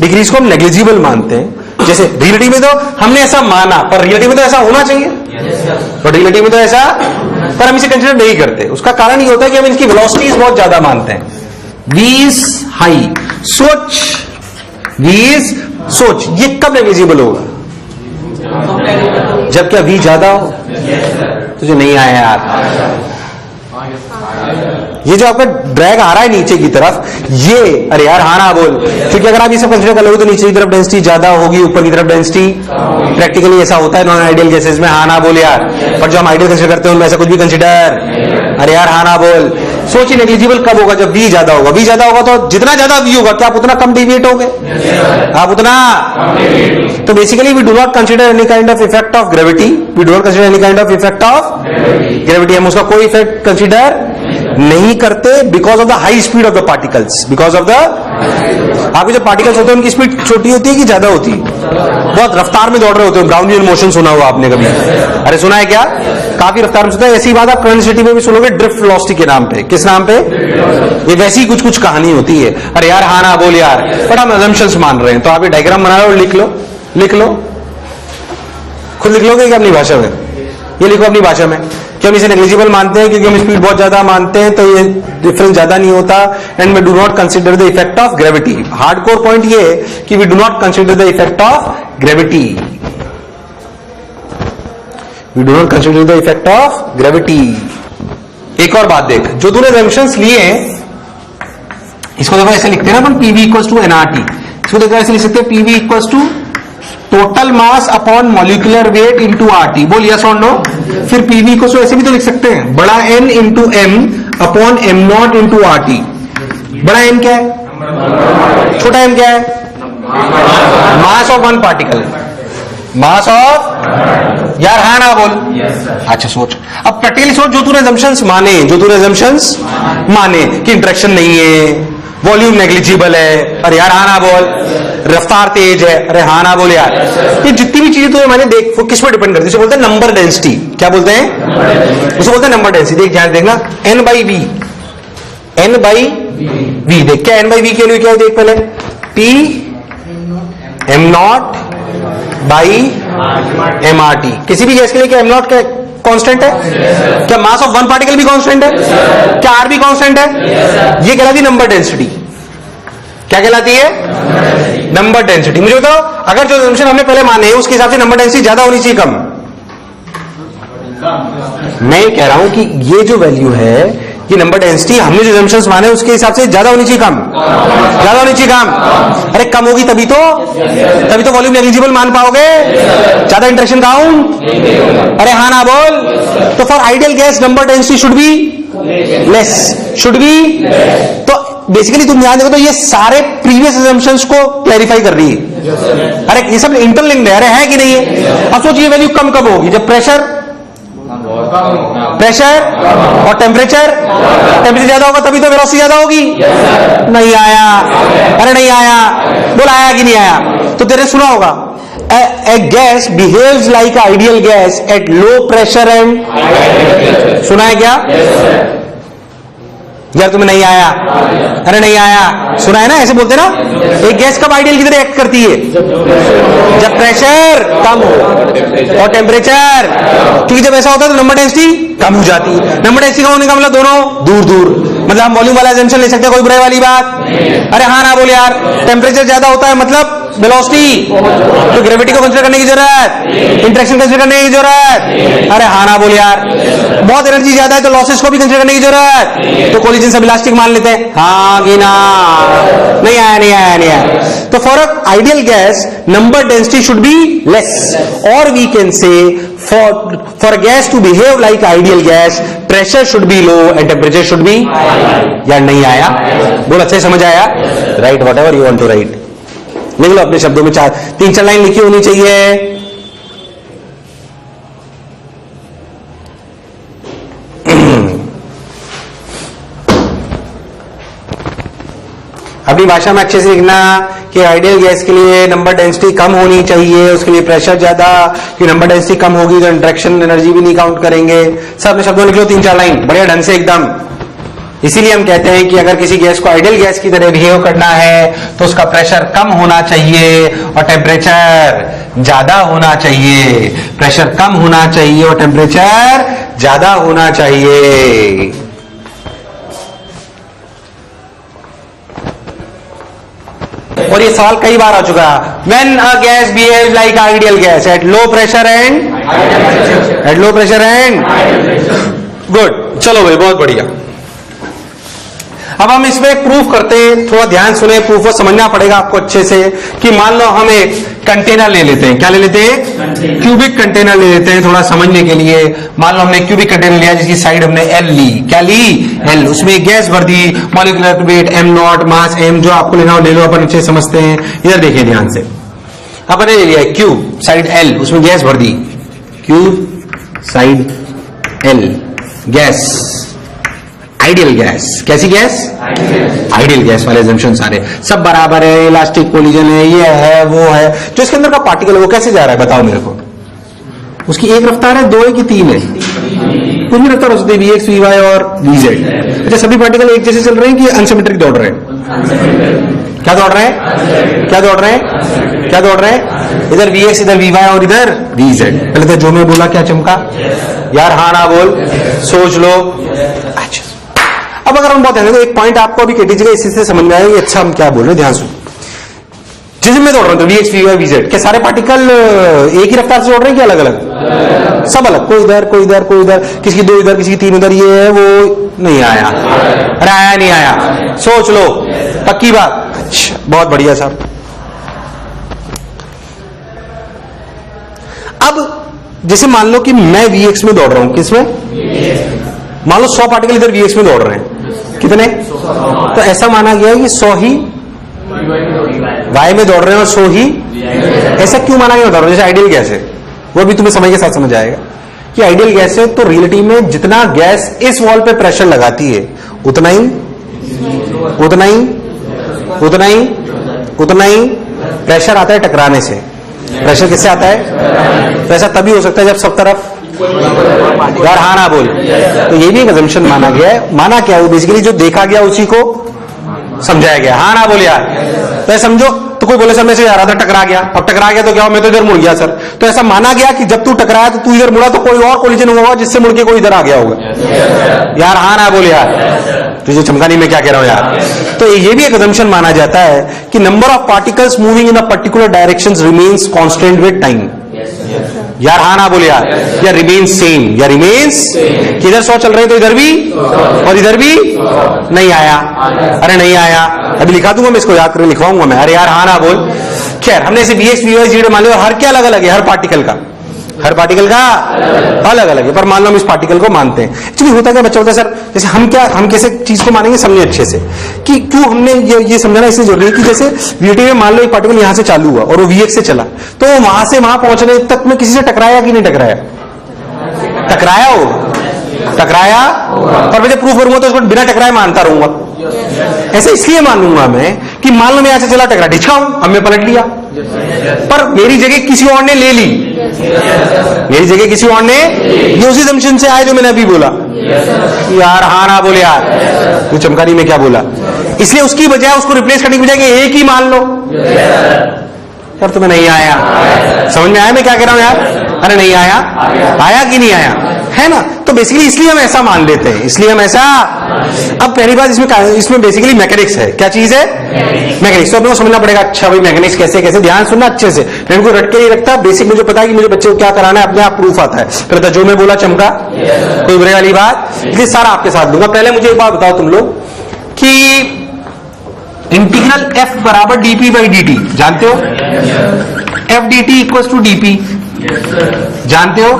डिक्रीज को हम नेग्लिजिबल मानते हैं। जैसे रियलिटी में तो हमने ऐसा माना, पर रियलिटी में तो ऐसा होना चाहिए, तो रियलिटी में तो ऐसा, पर हम इसे कंसिडर नहीं करते। उसका कारण ये होता है कि हम इसकी वेलोसिटीज बहुत ज्यादा मानते हैं। v इज हाई, सोच, v इज सोच, ये कब नेग्लिजिबल होगा? जब क्या v ज्यादा हो? तुझे नहीं आया यार, ये जो आपका ड्रैग आ रहा है नीचे की तरफ, ये, अरे यार हाँ ना बोल, क्योंकि अगर आप ये सब कंसिडर कर लोगे तो नीचे की तरफ डेंसिटी ज्यादा होगी, ऊपर की तरफ डेंसिटी, प्रैक्टिकली ऐसा होता है नॉन आइडियल गैसेस में। हाँ ना बोल यार, पर जो हम आइडियल कंसिडर करते हैं उनमें ऐसा कुछ भी कंसिडर, अरे यार हाँ ना बोल। सोचिए नेग्लिजिबल कब होगा? जब v ज्यादा होगा। v ज्यादा होगा तो जितना ज्यादा v होगा क्या आप उतना कम डिविएट होगे? आप उतना, तो basically we do not consider any kind of effect of gravity, we do not consider any kind of effect of gravity, हम उसका कोई इफेक्ट कंसिडर नहीं करते because of the high speed of the particles, because of the, आपके जो पार्टिकल्स होते हैं उनकी स्पीड छोटी होती है कि ज्यादा होती है? बहुत रफ्तार में दौड़ रहे होते हैं। ब्राउनियन मोशन सुना हुआ आपने कभी? अरे सुना है क्या? काफी रफ्तार में सुना है। ऐसी बात आप करंट सिटी में भी सुनोगे, ड्रिफ्ट वेलोसिटी के नाम पे। किस नाम पे? ये वैसी कुछ कुछ कहानी होती है। अरे यार हाँ ना बोल यार, बट हम अजम्पशंस मान रहे हैं, तो आप ये डायग्राम बना लो और लिख लो, लिख लो, खुद लिख लोगे क्या अपनी भाषा में? ये लिखो अपनी भाषा में कि हम इसे नेग्लिजिबल मानते हैं क्योंकि हम स्पीड बहुत ज्यादा मानते हैं, तो ये डिफरेंस ज्यादा नहीं होता, and we do not consider the effect of gravity. Hardcore point ये है कि we do not consider the effect of gravity, we do not consider the effect of gravity. एक और बात देख, जो तूने जंक्शंस लिए हैं, इसको देखो ऐसे लिखते हैं ना अपन, पीवी इक्वल्स टू एनआरटी। इसको देखो ऐसे लिख सकते हैं, PV equals to total mass upon molecular weight into RT. बोल यस और नो। फिर पीवी को ऐसे भी तो लिख सकते हैं, बड़ा N into m upon m not into RT. बड़ा एन क्या है? छोटा एम क्या है? Mass of one particle, mass of, यार हाँ ना बोल। अच्छा सोच, अब प्रैक्टिकली सोच, जो तूने assumptions माने, जो तूने assumptions माने कि इंटरेक्शन नहीं है, वॉल्यूम नेग्लिजिबल है, अरे यार हाँ ना बोल, रफ्तार तेज है, अरे हाँ ना बोल यार, ये जितनी भी चीजें तो मैंने देख, वो किस पर डिपेंड करती है? उसे बोलते हैं नंबर डेंसिटी। क्या बोलते हैं? उसे बोलते हैं नंबर डेंसिटी। देख ध्यान देखना, n by V, n by V. देख क्या एन बाई वी के लिए क्या है? देख पहले, P M naught by m R T. किसी भी गैस के लिए क्या एम नॉट क्या कांस्टेंट है? क्या मास ऑफ वन पार्टिकल भी कांस्टेंट है? क्या आर भी कांस्टेंट है? ये कहलाती है नंबर डेंसिटी। क्या कहलाती है? Number density. मुझे बताओ, अगर जो assumption हमने पहले माने उसके हिसाब से नंबर डेंसिटी ज्यादा होनी चाहिए कम? मैं कह रहा हूं कि ये जो वैल्यू है, ये नंबर डेंसिटी हमने जो assumptions माने उसके हिसाब से ज्यादा होनी चाहिए कम? ज्यादा होनी चाहिए कम? अरे कम होगी तभी तो वॉल्यूम नेग्लिजिबल मान पाओगे, ज्यादा इंटरेक्शन काउंट, अरे हाँ ना बोल। तो for ideal gas number density should be less, should be. तो बेसिकली तुम ध्यान देखो तो ये सारे प्रीवियस assumptions को क्लैरिफाई कर रही है। अरे ये सब इंटरलिंक्ड है, अरे है कि नहीं है? अब सोचिए वैल्यू कम कब होगी? जब प्रेशर और टेम्परेचर ज्यादा होगा तभी तो वेलोसिटी ज्यादा होगी। नहीं आया, अरे नहीं आया, बोल आया कि नहीं आया? तो तेरे सुना होगा, a gas behaves like ideal gas at low pressure and, सुना है क्या? यार तुम्हें नहीं आया, अरे नहीं आया, सुना है ना? ऐसे बोलते ना, एक गैस कब आइडियल की तरह एक्ट करती है? जब प्रेशर कम हो और टेम्परेचर, क्योंकि जब ऐसा होता है तो नंबर डेंसिटी कम हो जाती है। नंबर डेंसिटी कम होने का मतलब दोनों दूर दूर, मतलब हम वॉल्यूम वाला assumption ले सकते हैं, कोई बुराई वाली बात? अरे हाँ ना बोल यार। टेम्परेचर ज्यादा होता है मतलब वेलोसिटी, तो ग्रेविटी को कंसीडर करने की जरूरत, इंटरेक्शन कंसीडर करने की जरूरत, अरे हाँ ना बोल यार। बहुत एनर्जी ज्यादा है तो लॉसेस को भी कंसीडर करने की जरूरत, तो कोलिजन सब इलास्टिक मान लेते हैं, हाँ कि ना? नहीं आया, नहीं आया, नहीं आया। तो for a ideal gas number density should be less, और we can say for gas to behave like ideal gas pressure should be low and temperature should be. यार नहीं आया, बोल अच्छे समझ आया? Right, whatever you want to write, लिख लो अपने शब्दों में, 3-4 लाइन लिखी होनी चाहिए। अपनी भाषा में अच्छे से लिखना कि आइडियल गैस के लिए नंबर डेंसिटी कम होनी चाहिए, उसके लिए प्रेशर ज्यादा, कि नंबर डेंसिटी कम होगी तो इंटरेक्शन एनर्जी भी नहीं काउंट करेंगे। सब अपने शब्दों लिख लो 3-4 लाइन बढ़िया ढंग से एकदम। इसीलिए हम कहते हैं कि अगर किसी गैस को आइडियल गैस की तरह बिहेव करना है तो उसका प्रेशर कम होना चाहिए और टेम्परेचर ज्यादा होना चाहिए। प्रेशर कम होना चाहिए और टेम्परेचर ज्यादा होना चाहिए। और ये सवाल कई बार आ चुका है। When a gas behaves like ideal gas at low pressure and good. चलो भाई, बहुत बढ़िया। अब हम इसमें प्रूफ करते हैं। थोड़ा ध्यान सुने, प्रूफ को समझना पड़ेगा आपको अच्छे से। कि मान लो हम एक कंटेनर ले लेते हैं। क्या ले लेते हैं? क्यूबिक कंटेनर ले लेते हैं। थोड़ा समझने के लिए, मान लो हमने क्यूबिक कंटेनर लिया जिसकी साइड हमने एल ली। क्या ली? एल। उसमें गैस भर दी, मॉलिक्यूलर वेट m0, मास m, जो आपको लेना हो ले लो, अपन अच्छे समझते हैं। इधर देखिए ध्यान से, अपन ने ले लिया क्यूब, साइड एल, उसमें गैस भर दी। Cube side L, gas, ideal gas. कैसी गैस? आइडियल गैस वाले एजम्पशन सारे सब बराबर है, इलास्टिक कोलिजन है, ये है वो है। जो इसके अंदर का पार्टिकल है वो कैसे जा रहा है बताओ मेरे को। उसकी एक रफ्तार है, दो है कि तीन है? कुछ भी रफ्तार हो सकती है, Vx, Vy और Vz। अच्छा, सभी पार्टिकल एक जैसे चल रहे हैं कि अनसिमेट्रिक दौड़ रहे हैं? क्या दौड़ रहे हैं? क्या दौड़ रहे हैं? क्या दौड़ रहे हैं? इधर Vx, इधर Vy और इधर Vz। पहले तो जो मैं बोला क्या चमका यार? हाँ ना बोल, सोच लो। अच्छा, अब अगर हम बात करें तो एक पॉइंट आपको अभी कह दीजिएगा, इसी से समझ में आएगा अच्छा हम क्या बोल रहे हैं। ध्यान सुनो, जिसमें मैं दौड़ रहा हूं तो Vx, Vy, Vz, क्या सारे पार्टिकल एक ही रफ्तार से दौड़ रहे हैं क्या अलग अलग? सब अलग, कोई इधर कोई इधर कोई इधर, किसी की दो इधर किसी की तीन उधर। ये है वो नहीं आया, अरे आया नहीं आया, सोच लो, पक्की बात। अच्छा, बहुत बढ़िया साहब। अब जैसे मान लो कि मैं Vx में दौड़ रहा हूं, किसमें? मान लो 100 पार्टिकल इधर Vx में दौड़ रहे हैं। कितने? तो ऐसा माना गया कि 100 ही Y में दौड़ रहे हैं और 100 ही। ऐसा क्यों माना गया दौड़ रहे हैं? जैसे आइडियल गैस है, वो भी तुम्हें समय के साथ समझ आएगा कि आइडियल गैस है तो रियलिटी में जितना गैस इस वॉल पे प्रेशर लगाती है उतना ही उतना ही उतना ही उतना ही प्रेशर आता है टकराने से। प्रेशर किससे आता है? तो ऐसा तभी हो सकता है जब सब तरफ यार हाँ ना बोल। तो ये भी एक अजम्पशन माना गया है। माना क्या है? बेसिकली जो देखा गया उसी को समझाया गया। हाँ ना बोल यार। तो समझो, तो कोई बोले सर मैं से जा रहा था टकरा गया, अब टकरा गया तो क्या हो, मैं तो इधर मुड़ गया सर। तो ऐसा माना गया कि जब तू टकराया तो तू इधर मुड़ा तो कोई और कोलिजन हुआ होगा जिससे मुड़ के कोई इधर आ गया होगा। यार हाँ ना बोल यार, तुझे चमका नहीं मैं क्या कह रहा हूं यार। तो ये भी एक अजम्पशन माना जाता है कि number of particles moving in a particular direction remains constant with time. यार हाँ ना बोले यार, या रिमेन्स सेम, या रिमेन्स कि इधर 100 चल रहे तो इधर भी और इधर भी नहीं आया। अरे नहीं आया, अभी लिखा दूंगा मैं, इसको याद करके लिखवाऊंगा मैं। अरे यार हाँ ना बोल। खैर, हमने इसे Vx, Vy, Z मान लिया। हर क्या अलग अलग है? हर पार्टिकल का अलग अलग है, पर मान लो हम इस पार्टिकल को मानते हैं। एक्चुअली होता क्या बच्चा होता है सर, जैसे हम कैसे चीज को मानेंगे समझे अच्छे से कि क्यों हमने ये समझना इसलिए जरूरी है कि जैसे वीटी में मान लो एक पार्टिकल यहां से चालू हुआ और वो Vx से चला, तो वहां से वहां पहुंचने तक में किसी से टकराया कि नहीं टकराया? टकराया हो, टकराया। और मैं जब प्रूफ करूंगा तो उसको बिना टकराए मानता रहूंगा। ऐसे इसलिए मानूंगा मैं कि मान लो मैं यहां से चला, टकरा, ढिचकाऊं, अब मैं पलट लिया, पर मेरी जगह किसी और ने ले ली। मेरी जगह किसी और ने, ये उसी जंक्शन से आए जो मैंने अभी बोला। यार हाँ ना बोले यार, तू चमका नहीं मैं क्या बोला। इसलिए उसकी बजाय उसको रिप्लेस करने की बजाय एक ही मान लो। यार तुम्हें नहीं आया, समझ में आया मैं क्या कह रहा हूं यार? अरे नहीं आया, आया कि नहीं आया, है ना? तो बेसिकली इसलिए हम ऐसा मान लेते हैं, इसलिए हम ऐसा। अब पहली बात इसमें बेसिकली मैकेनिक्स है। क्या चीज है? मैकेनिक्स। तो अपने को समझना पड़ेगा। अच्छा भाई मैकेनिक्स कैसे कैसे, ध्यान सुनना अच्छे से। मैं इनको रट के नहीं रखता, बेसिक मुझे पता है कि मुझे बच्चे को क्या कराना है, अपने आप प्रूफ आता है। पहले तो जो मैं बोला चमका, कोई बुरे वाली बात, इसलिए सारा आपके साथ दूंगा। पहले मुझे एक बात बताओ तुम लोग कि इंटीग्रल f बराबर dp बाई dt जानते हो? f dt equal to dp जानते हो?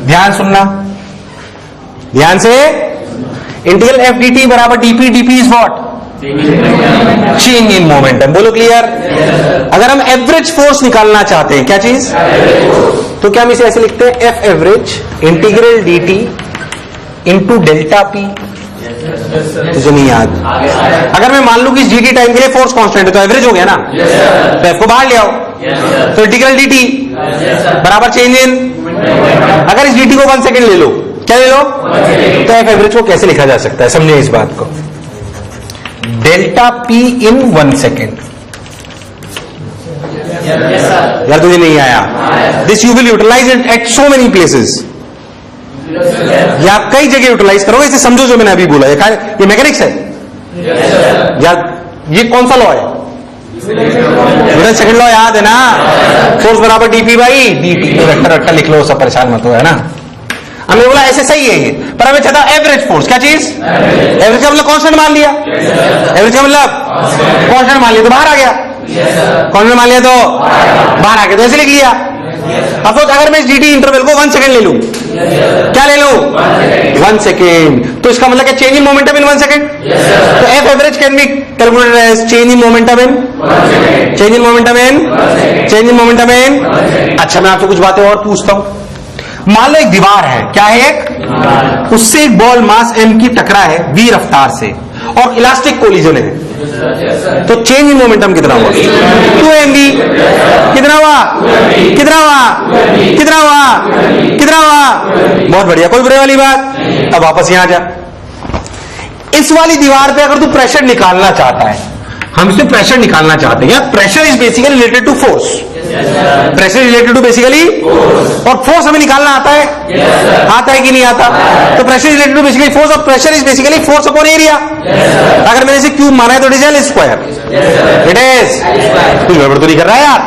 ध्यान सुनना ध्यान से। इंटीग्रल f dt बराबर dp, dp is what? Change in momentum. बोलो क्लियर? अगर हम एवरेज फोर्स निकालना चाहते हैं, क्या चीज? तो क्या हम इसे ऐसे लिखते हैं, f average integral dt into delta p। तुझे नहीं याद? अगर मैं मान लूं कि इस dt टाइम के लिए फोर्स कांस्टेंट है तो एवरेज हो गया ना, तो f को बाहर ले आओ। तो इंटीग्रल dt बराबर चेंज इन, अगर इस dt को 1 सेकेंड ले लो क्या ले लो? तो एफ एवरेज को कैसे लिखा जा सकता है, समझे इस बात को। Delta P in 1 second. यार तुझे नहीं आया? This you will utilize it at so many places. या आप कई जगह यूटिलाइज करोगे। इसे समझो जो मैंने अभी बोला, ये मैकेनिक्स है। यार ये कौन सा लॉ है? न्यूटन सेकंड लॉ याद है ना? फोर्स बराबर डीपी बाई डीटी। रट्टा रट्टा लिख लो, सब परेशान मत हो, है ना। हमने बोला ऐसे सही है ये, पर हमें चाहता एवरेज फोर्स। क्या चीज? एवरेज का मतलब कांस्टेंट मान लिया। एवरेज का मतलब कांस्टेंट मान लिया तो बाहर आ गया। कांस्टेंट मान लिया तो बाहर आ गया, तो ऐसे लिख लिया। अब अगर मैं इस डी इंटरवल को 1 सेकेंड ले लूं, क्या ले लूं? 1 सेकेंड। तो इसका मतलब क्या? Change in momentum in 1 second. तो F average can be calculated as change in momentum in change in momentum in change in momentum in. अच्छा, मैं आपसे कुछ बातें और पूछता हूं। मान लो एक दीवार है, क्या है? एक, उससे एक बॉल मास m की टकरा है v रफ्तार से और इलास्टिक कोलिजन है, तो चेंज इन मोमेंटम कितना हुआ? 2mv। कितना हुआ? कितना हुआ? कितना हुआ? कितना हुआ? बहुत बढ़िया, कोई बुरे वाली बात? अब वापस यहां जा। इस वाली दीवार पे अगर तू प्रेशर निकालना चाहता है, हम इसमें प्रेशर निकालना चाहते हैं। Pressure is basically related to force. Pressure related to basically, और फोर्स हमें निकालना आता है? आता है कि नहीं आता? तो pressure related to basically force, और pressure is basically force upon area. अगर मैंने इसे क्यूब माना है तो it is L square. It is, कुछ गड़बड़ तो नहीं कर रहा है यार?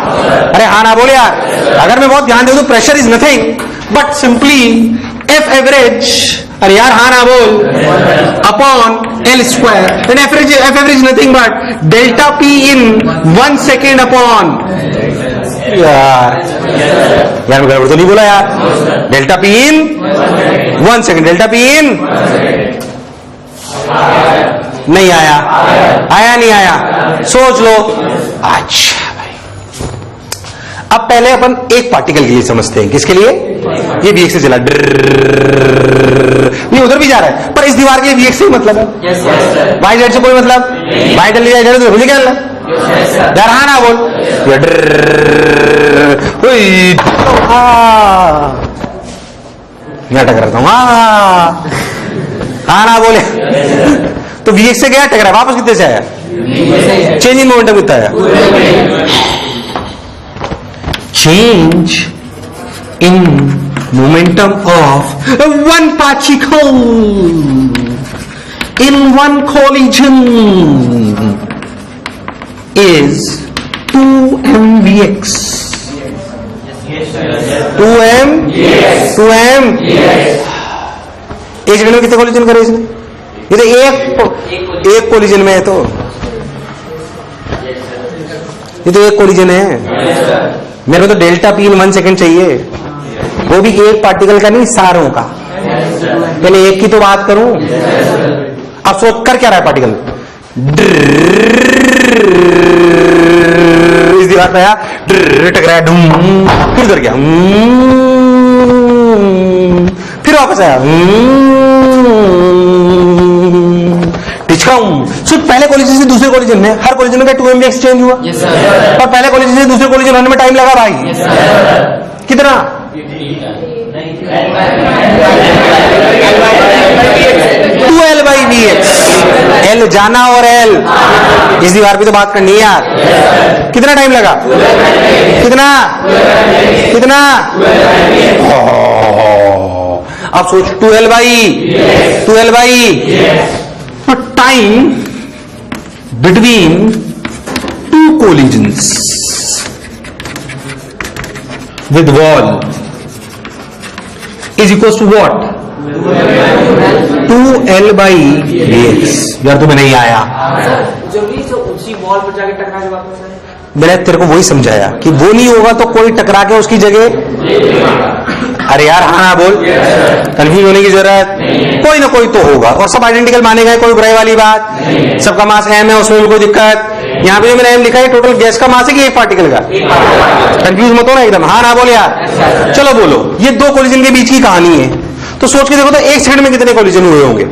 अरे हाँ ना बोले यार। अगर मैं बहुत ध्यान दूं तो pressure is nothing but simply F average, अरे यार हाँ ना बोल, upon L square. F average nothing but delta P in 1 second upon, यार मैं गड़बड़ तो नहीं बोला यार? Delta P in 1 second, delta P in नहीं आया? आया नहीं आया? सोच लो। अच्छा भाई, अब पहले अपन एक पार्टिकल के लिए समझते हैं। किसके लिए? ये वीएक्स से चला, ये उधर भी जा रहा है, पर इस दीवार के लिए वीएक्स से ही मतलब है। वाई जेड से कोई मतलब? वाई जेड ले जाए तो मुझे क्या यार हाँ ना बोल। मैं टकराता हूँ, हाँ ना बोले। तो वीएक्स से गया, टकरा, वापस कितने से आया? चेंज इन मोमेंटम कितना आया? Change in momentum of one particle in one collision is 2mvx. 2m? 2m? एक सेकंड में कितने कोलिजन करे इसने? ये तो एक कोलिजन में है, तो ये तो एक कोलिजन है। मेरे को तो डेल्टा पी इन 1 सेकेंड चाहिए, वो भी एक पार्टिकल का नहीं, सारों का। पहले एक की तो बात करूं। अब सोच कर क्या रहा है पार्टिकल? इस दीवार पे आया, टकराया, फिर उधर गया, फिर वापस आया, सिर्फ पहले कॉलेज से दूसरे कॉलेज में, हर कॉलेज में 2mv एक्सचेंज हुआ, और पहले कॉलेज से दूसरे कॉलेज होने में टाइम लगा भाई। कितना? 2l by we x. L जाना और एल इस दीवार पे तो बात करनी है यार। कितना टाइम लगा? कितना? कितना? अब सोच, 2l by time between two collisions with wall is equals to what? 2l by vx। यार तुम्हें नहीं आया? जरूरी जो उसी वॉल पर जाके टकरा के वापस आए। मैंने तेरे को वही समझाया कि वो नहीं होगा तो कोई टकरा के उसकी जगह। अरे यार हाँ ना बोल, कंफ्यूज होने की जरूरत, कोई ना कोई तो होगा, और सब आइडेंटिकल माने गए, कोई बुराई वाली बात। सबका मास m है, उसमें भी कोई दिक्कत। यहाँ पे जो मैंने m लिखा है टोटल गैस का मास है कि एक पार्टिकल का? कंफ्यूज मत हो ना एकदम, हाँ ना बोल यार। चलो बोलो, ये दो कोलिजन के बीच की कहानी है, तो सोच के देखो तो 1 सेकंड में कितने कोलिजन हुए होंगे?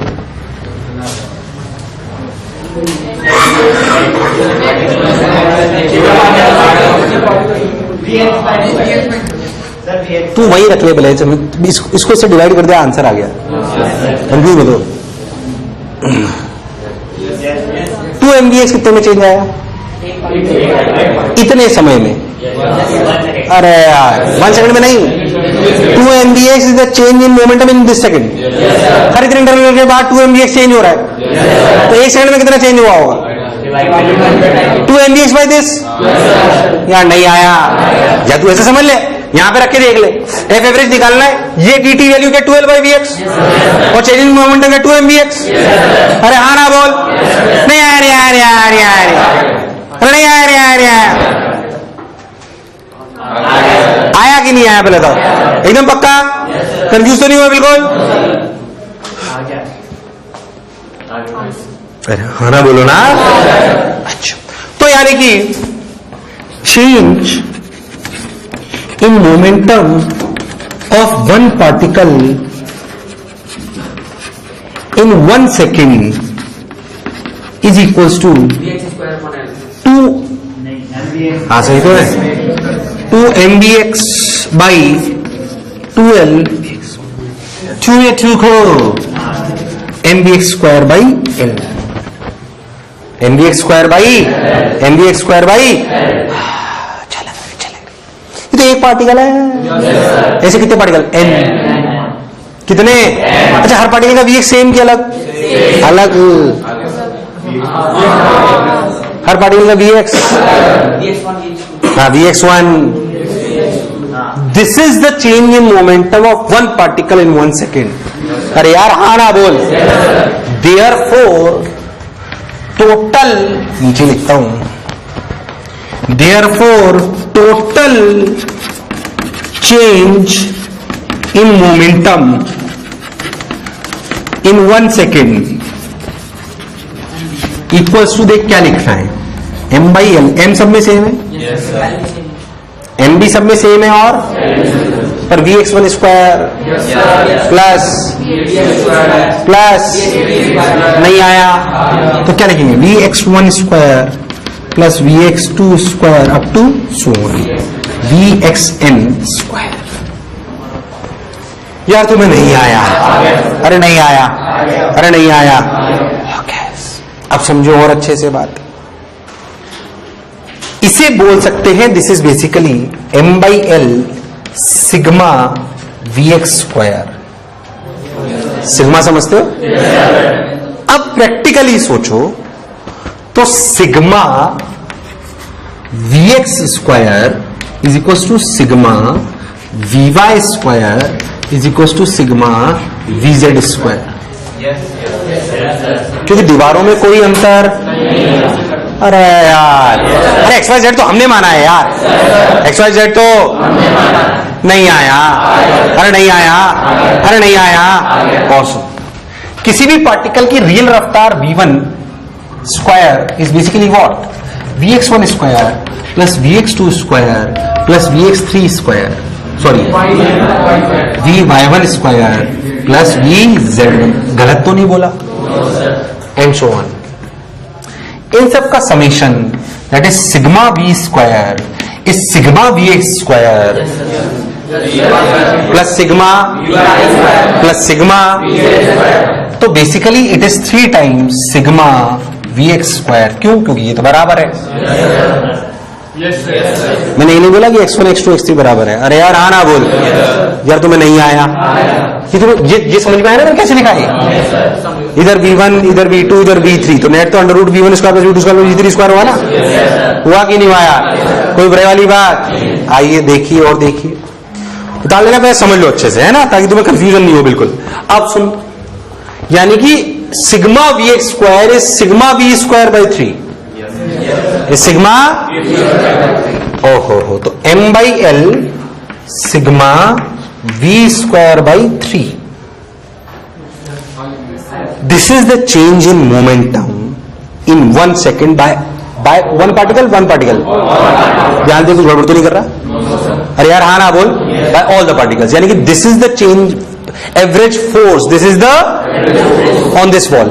तू वही रख ले भले, इसको इससे डिवाइड कर दिया, आंसर आ गया। कंफ्यूज हो तो 2 MVX कितने में चेंज आया? इतने समय में। अरे यार 1 सेकंड में नहीं, 2 MVX is the change in momentum in this second. हर इतने इंटरवल के बाद 2 MVX चेंज हो रहा है, तो 1 सेकंड में कितना चेंज हुआ होगा? 2 MVX बाई दिस। यार नहीं आया, या तू ऐसे समझ ले, यहां पे रख के देख ले, एफ एवरेज निकालना है, ये dt वैल्यू के 12/vx और चेंज इन मोमेंटम का 2 MVX। अरे हाँ ना बोल, नहीं यार यार यार यार, अरे नहीं यार यार यार, आया कि नहीं आया पहले तो एकदम पक्का? कंफ्यूज तो नहीं हुआ बिल्कुल? अरे हाँ ना बोलो ना। अच्छा, तो यानी कि change in momentum of one particle in 1 second is equals to 2, हाँ सही तो है, 2 MVX बाई 2L, 2 को MVX square by L, MVX square by MVX square by, चला ये तो एक पार्टिकल है। ऐसे कितने पार्टिकल? N। कितने? अच्छा, हर पार्टिकल का VX सेम कि अलग? अलग। हर पार्टिकल का VX, हाँ VX1। This is the change in momentum of 1 particle in 1 second. अरे यार हाँ ना बोल। देयरफॉर टोटल, नीचे लिखता हूं, therefore total change in momentum in 1 second equals to, देख क्या लिखना है, M/L। M सब में सेम है, M भी सब में सेम है, और पर VX1 स्क्वायर प्लस नहीं आया तो क्या लिखेंगे? VX1 square plus VX2 square up to so VXN square. यार तुम्हें नहीं आया? अरे नहीं आया, अरे नहीं आया। अब समझो और अच्छे से बात, इसे बोल सकते हैं this is basically M/L sigma VX square. Sigma समझते हो? अब प्रैक्टिकली सोचो तो sigma VX square is equal to sigma VY square is equal to sigma VZ square, क्योंकि दीवारों में कोई अंतर। अरे यार, अरे XYZ तो हमने माना है यार, XYZ तो नहीं आया, अरे नहीं आया, अरे नहीं आया। और सुन, किसी भी पार्टिकल की रियल रफ्तार V1 square is basically what? VX1 square plus VX2 square plus VX3 square, sorry VY1 square plus VZ, गलत तो नहीं बोला? And so on. इन सब का summation that is sigma V square is sigma VX square plus sigma, तो basically it is 3 times sigma VX square. क्यों? क्योंकि ये तो बराबर है। मैंने ये नहीं बोला कि x1 x2 x3 बराबर है। अरे यार हाँ ना बोल, यार तुम्हें नहीं आया। ये समझ में आया ना कैसे लिखा है? इधर V1 इधर V2 इधर V3, तो नेट तो under root V1 square plus V2 square plus V3 square हुआ ना? हुआ कि नहीं हुआ यार? कोई बुराई वाली बात? आइए देखिए और देखिए, डाल देना पहले, समझ लो अच्छे से, है ना, ताकि तुम्हें कंफ्यूजन नहीं हो बिल्कुल। अब सुन, यानी कि sigma VX square is sigma V square by 3, sigma, ओहो हो, तो M/L sigma V square by 3। This is the change in momentum in 1 second by one particle. ध्यान दे, कुछ गड़बड़ तो नहीं कर रहा? अरे यार हाँ ना बोल, बाय ऑल द पार्टिकल्स, यानी कि this is the change average force, this is the on this wall.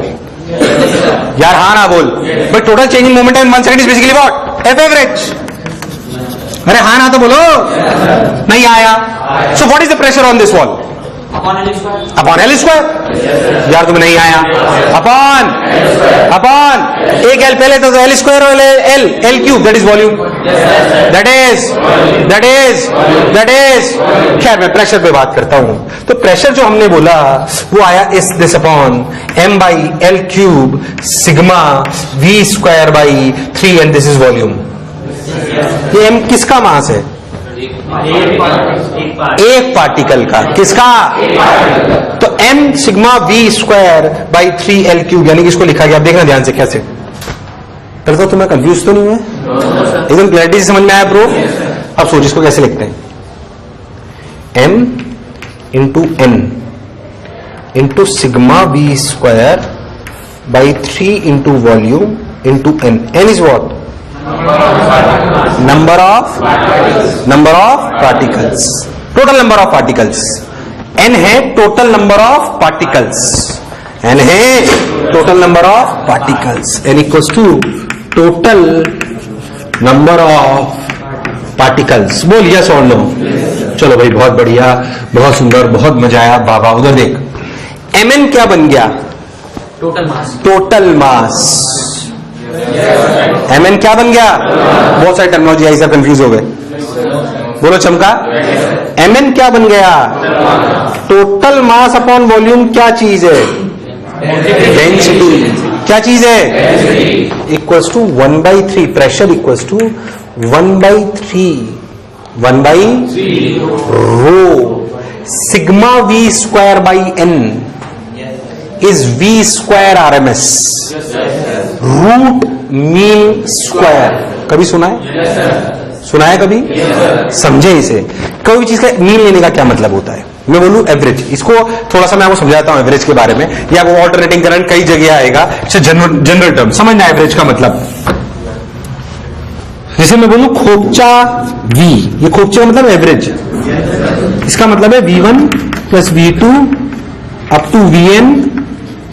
यार हाँ ना बोल, but total change in momentum in 1 second is basically what? F average. अरे हाँ ना तो बोलो। नहीं आया। So what is the pressure on this wall? Upon L square. Upon L square. यार तुम्हें नहीं आया। अपॉन एक एल पहले तो एल स्क्वायर और L cube, that is volume, that is. खैर मैं प्रेशर पे बात करता हूं। तो प्रेशर जो हमने बोला वो आया इस this upon m by L cube sigma v square by 3 and this is volume. ये m किसका मास है? एक पार्टिकल का। किसका? तो m sigma v square by 3 L cube, यानी कि इसको लिखा गया, देखना ध्यान से कैसे। पहले तो तुम्हें कंफ्यूज तो नहीं हुआ? एकदम क्लैरिटी से समझ में आया ब्रो? अब सोचिए इसको कैसे लिखते हैं। m into n into sigma v square by 3 into volume into n। n is what? Number of particles, total number of particles. n है total number of particles, n है total number of particles, n equals to total number of particles. बोल यस और नो? चलो भाई बहुत बढ़िया, बहुत सुंदर, बहुत मजा आया। बाबा उधर देख, mn क्या बन गया? टोटल मास। Total mass. mn क्या बन गया? बहुत सारी टेक्नोलॉजी आई, सब कंफ्यूज हो गए। बोलो चमका। mn क्या बन गया? Total mass upon volume. क्या चीज है? डेंसिटी। क्या चीज है? Equals to 1/3। Pressure equals to 1/3 rho sigma v square by n is v square RMS root mean square. कभी सुना है? सुना है कभी? समझे इसे। कोई भी चीज का मीन लेने का क्या मतलब होता है? मैं बोलूं एवरेज। इसको थोड़ा सा मैं आपको समझाता हूं एवरेज के बारे में, या वो ऑल्टरनेटिंग करंट कई जगह आएगा। जनरल टर्म समझना एवरेज का मतलब। जैसे मैं बोलूं खोपचा V, ये खोपचे का मतलब एवरेज। इसका मतलब है V1 plus V2 up to Vn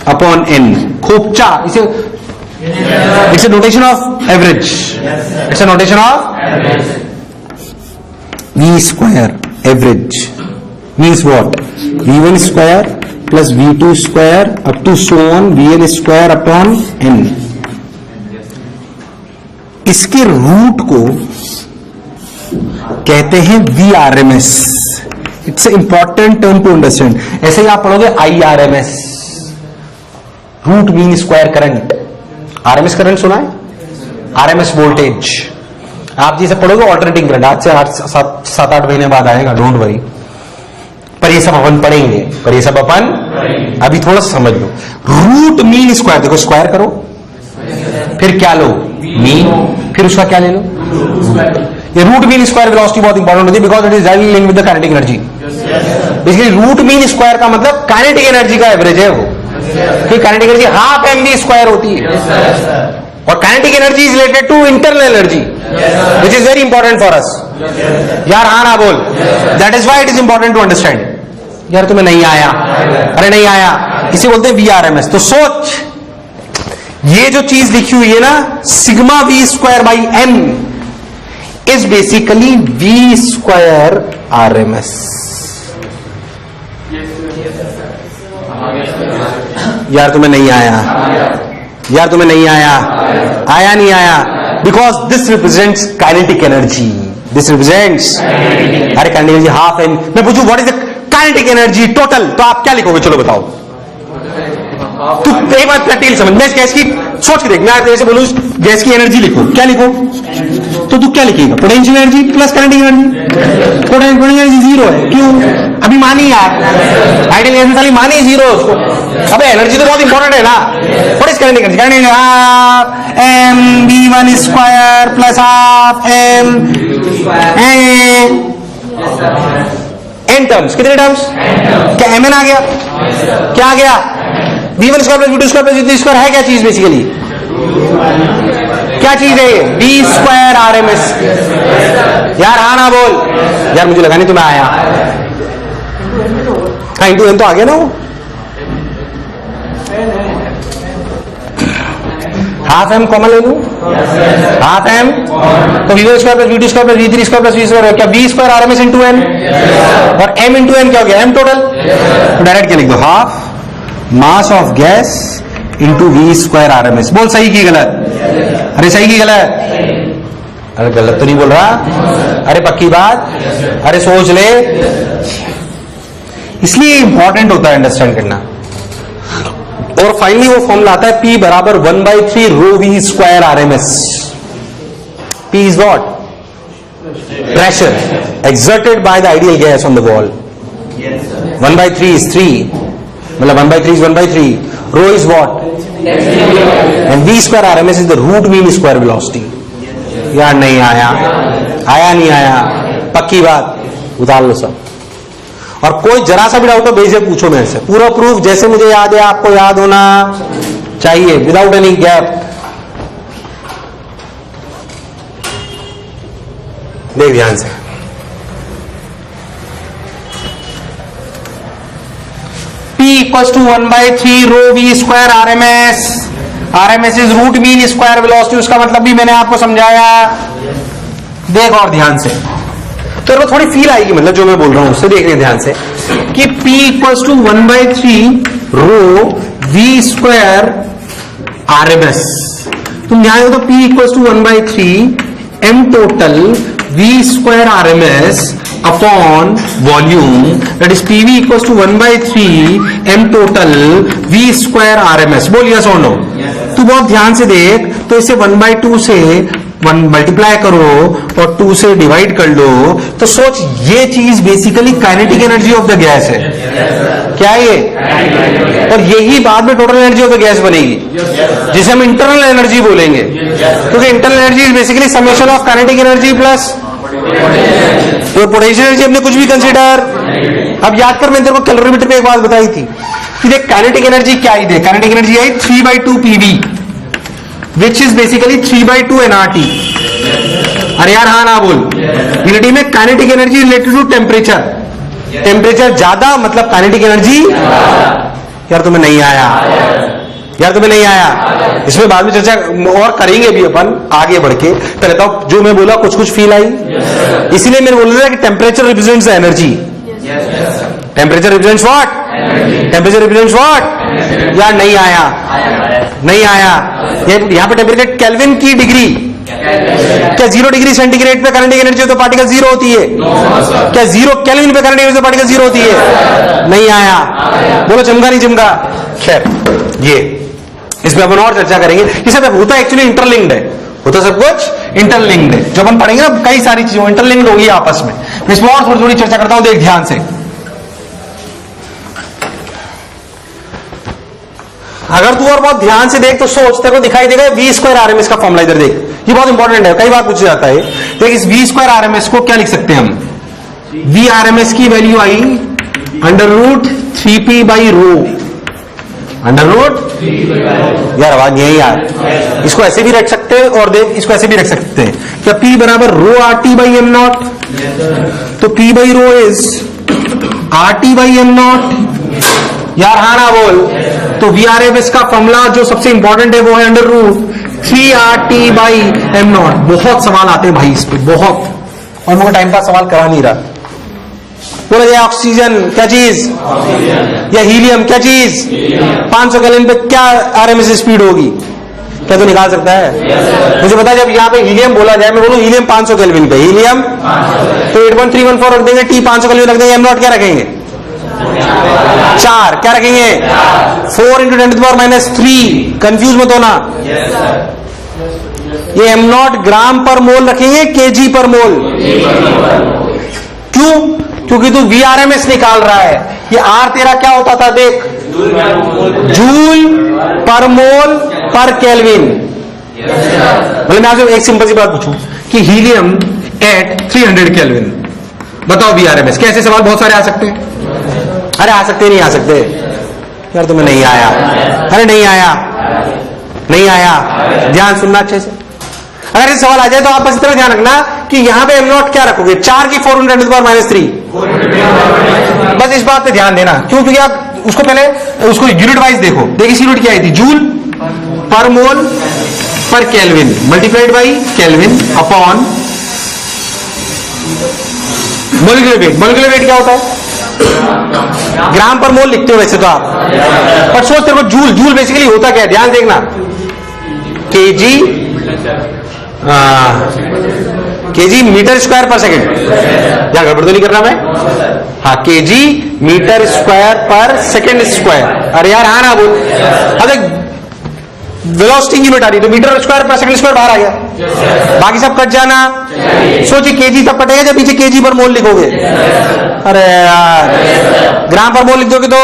upon n। खोपचा, इसे it's a notation of average. It's a notation of V square average means what? V1 square plus V2 square up to so on Vn square upon n। इसके रूट को कहते हैं VRMS। It's important term to understand. ऐसे ही आप पढ़ोगे IRMS, root mean square current. RMS current सुना है? RMS voltage. आप जिसे पढ़ोगे ऑल्टरनेटिंग करंट, आज से 7-8 महीने बाद आएगा, डोंट वरी। पर ये सब अपन पढ़ेंगे, पर ये सब अपन अभी थोड़ा सा समझ लो। रूट मीन स्क्वायर, देखो स्क्वायर करो, फिर क्या लो? मीन, फिर उसका क्या ले लो? ये रूट मीन स्क्वायर वेलोसिटी बहुत इंपॉर्टेंट होती है, because it is directly linked with the kinetic energy. Basically root mean square का मतलब काइनेटिक एनर्जी का एवरेज है वो, क्योंकि kinetic energy half mv square होती है, और kinetic energy is related to internal energy which is very important for us. यार हाँ ना बोल। That is why it is important to understand. यार तुम्हें नहीं आया? अरे नहीं आया, इसे बोलते हैं VRMS। तो सोच, ये जो चीज लिखी हुई है ना, sigma v square by n is basically V square RMS। यार तुम्हें नहीं आया? यार तुम्हें नहीं आया? आया नहीं आया? Because this represents kinetic energy. This represents, अरे काइनेटिक एनर्जी हाफ एन। मैं पूछूं what is the kinetic energy total, तो आप क्या लिखोगे? चलो बताओ। तू एक बात प्रैक्टिकल समझ। मैं गैस की सोच के देख, मैं ऐसे बोलूं गैस की एनर्जी लिखो, क्या लिखो? तो तू क्या लिखेगा? Potential energy plus kinetic energy. Potential energy 0 है, क्यों? अभी मानी यार, आइडियल एनर्जी खाली मानी 0 उसको। अबे एनर्जी तो बहुत इंपॉर्टेंट है ना। What is kinetic energy? Kinetic half m v1 square plus half m n terms. कितने टर्म्स? क्या mn आ गया? क्या आ गया? v1 square plus v2 square plus v3 square है क्या चीज? बेसिकली क्या चीज है? V square RMS। यार हाँ ना बोल। यार मुझे लगा नहीं तुम्हें आया। हाँ इंटू एन तो आ गया ना वो। हाफ एम कॉमन ले लूं, हाफ एम, तो v square plus v two square plus v three square plus v square, क्या v square R M S into N, और एम इंटू एन क्या हो गया, एम टोटल। डायरेक्ट क्या लिख दो, half mass of gas into v square R M S. बोल सही की गलत, अरे सही की गलत, अरे गलत तो नहीं बोल रहा, अरे पक्की बात, अरे सोच ले, इसलिए इंपॉर्टेंट होता है अंडरस्टैंड करना। और फाइनली वो फॉर्मूला आता है P बराबर 1/3 rho we square R M S. P is what, pressure exerted by the ideal gas on the wall. 1/3 is 3, मतलब 1/3 is 1/3. Rho is what? And V square RMS is the root mean square velocity. यार नहीं आया, आया नहीं आया, पक्की बात, उतार लो सब। और कोई जरा सा भी डाउट हो बेझिझक पूछो मेरे से, पूरा प्रूफ जैसे मुझे याद है आपको याद होना चाहिए, विदाउट एनी गैप। देख ध्यान से, P equals to 1/3 rho we square RMS, RMS is root mean square velocity, उसका मतलब भी मैंने आपको समझाया। देख और ध्यान से, तो थोड़ी फील आएगी, मतलब जो मैं बोल रहा हूं उससे देखने ध्यान से, कि P equals to 1/3 rho we square RMS। तुम ध्यान दो, तो P equals to 1/3 M total V square RMS upon volume, that is PV equals to 1/3 M total V square RMS। बोल यस और नो। तू बहुत ध्यान से देख, तो इसे 1/2 से 1 मल्टीप्लाई करो और 2 से डिवाइड कर लो, तो सोच ये चीज basically kinetic energy of the gas है। क्या है ये? और यही बाद में total energy of the gas बनेगी, जिसे हम इंटरनल एनर्जी बोलेंगे, क्योंकि internal energy is basically summation of kinetic energy plus तो पोटेंशियल एनर्जी। हमने कुछ भी कंसीडर, अब याद कर, मैंने तेरे को कैलोरीमीटर पे एक बात बताई थी कि देख काइनेटिक एनर्जी क्या आई, देख kinetic energy I 3/2 PV which is basically 3/2 nRT। अरे यार हाँ ना बोल, यूनिटी में kinetic energy related to temperature, temperature ज्यादा मतलब काइनेटिक एनर्जी। यार तुम्हें नहीं आया, यार तुम्हें नहीं आया, इसमें बाद में चर्चा और करेंगे भी अपन आगे बढ़ के। पहले तो जो मैं बोला कुछ कुछ फील आई, इसीलिए मैंने बोल रहा कि temperature represents the energy. Temperature represents what, temperature represents what. यार नहीं आया, नहीं आया, यहां पे टेम्परेचर केल्विन की डिग्री, क्या 0 डिग्री सेंटीग्रेड पे काइनेटिक एनर्जी हो तो पार्टिकल 0 होती है? क्या 0 केल्विन पे काइनेटिक एनर्जी तो पार्टिकल 0 होती है? नहीं आया, बोलो चमका नहीं चमका। खैर ये इस पे अपन और चर्चा करेंगे, ये सब होता एक्चुअली इंटरलिंक्ड है, होता सब कुछ इंटरलिंक्ड है। जब हम पढ़ेंगे ना कई सारी चीजें इंटरलिंक्ड होगी आपस में, इसमें और थोड़ी थोड़ी चर्चा करता हूं, देख ध्यान से। अगर तू और बहुत ध्यान से देख तो सोचते को दिखाई देगा V स्क्वायर RMS का फॉर्मूला, इधर देख, ये बहुत इंपॉर्टेंट है, कई बार पूछा जाता है। देख इस V स्क्वायर RMS को क्या लिख सकते हैं हम, V RMS की वैल्यू आई √3p/रो, √, यार आवाज यही यार, इसको ऐसे भी रख सकते हैं और देख इसको ऐसे भी रख सकते हैं, क्या P बराबर ρRT/m0, तो P/रो इज RT/m0। यार हाँ ना बोल, तो VRMS का फॉर्मूला जो सबसे इंपॉर्टेंट है वो है √3RT/m0। बहुत सवाल आते हैं भाई इस पे, बहुत, और मुझे टाइम पास सवाल करा नहीं रहा। बोला जाए ऑक्सीजन क्या चीज, या हीलियम क्या चीज, 500 केल्विन पे क्या RMS स्पीड होगी, क्या तो निकाल सकता है? मुझे पता है जब यहाँ पे हीलियम बोला जाए, मैं बोलूं हीलियम 500 केल्विन पे, हीलियम तो 8.314 रख देंगे, T 500 केल्विन रख देंगे, m0 क्या रखेंगे 4, क्या रखेंगे 4 × 10⁻³ कंफ्यूज मत होना। ये m0 ग्राम पर मोल रखेंगे kg पर मोल, क्यों? क्योंकि तू VRMS निकाल रहा है, ये R तेरा क्या होता था देख, जूल पर मोल पर केल्विन। मतलब मैं आपसे एक सिंपल सी बात पूछूं कि हीलियम एट 300 केल्विन, बताओ VRMS, कैसे सवाल बहुत सारे आ सकते हैं। अरे आ सकते नहीं आ सकते, यार तुम्हें नहीं आया, अरे नहीं आया, नहीं आया, ध्यान सुनना अच्छे से। अगर ये सवाल आ जाए तो आप बस इतना ध्यान रखना कि यहां पे m0 क्या रखोगे, 4 की 4 × 10⁻³। बस इस बात पे ध्यान देना, क्यों? क्योंकि आप उसको पहले उसको यूनिट वाइज देखो, देखिए यूनिट क्या आई थी, जूल पर मोल पर kelvin multiplied by kelvin upon molecular weight. Molecular weight क्या होता है? ग्राम पर मोल लिखते हो वैसे तो आप, पर सोचते हो जूल। जूल बेसिकली होता क्या है, ध्यान देखना। केजी केजी मीटर स्क्वायर पर सेकंड, क्या गड़बड़ तो नहीं करना मैं? हाँ, केजी मीटर स्क्वायर पर सेकंड स्क्वायर। अरे यार हाँ ना बोल। अब वेलोसिटी यूनिट आ रही तो मीटर स्क्वायर पर सेकंड स्क्वायर बाहर आ गया, बाकी सब कट जाना। सोचिए केजी तब कटेगा जब पीछे केजी पर मोल लिखोगे। अरे यार ग्राम पर मोल लिख दोगे तो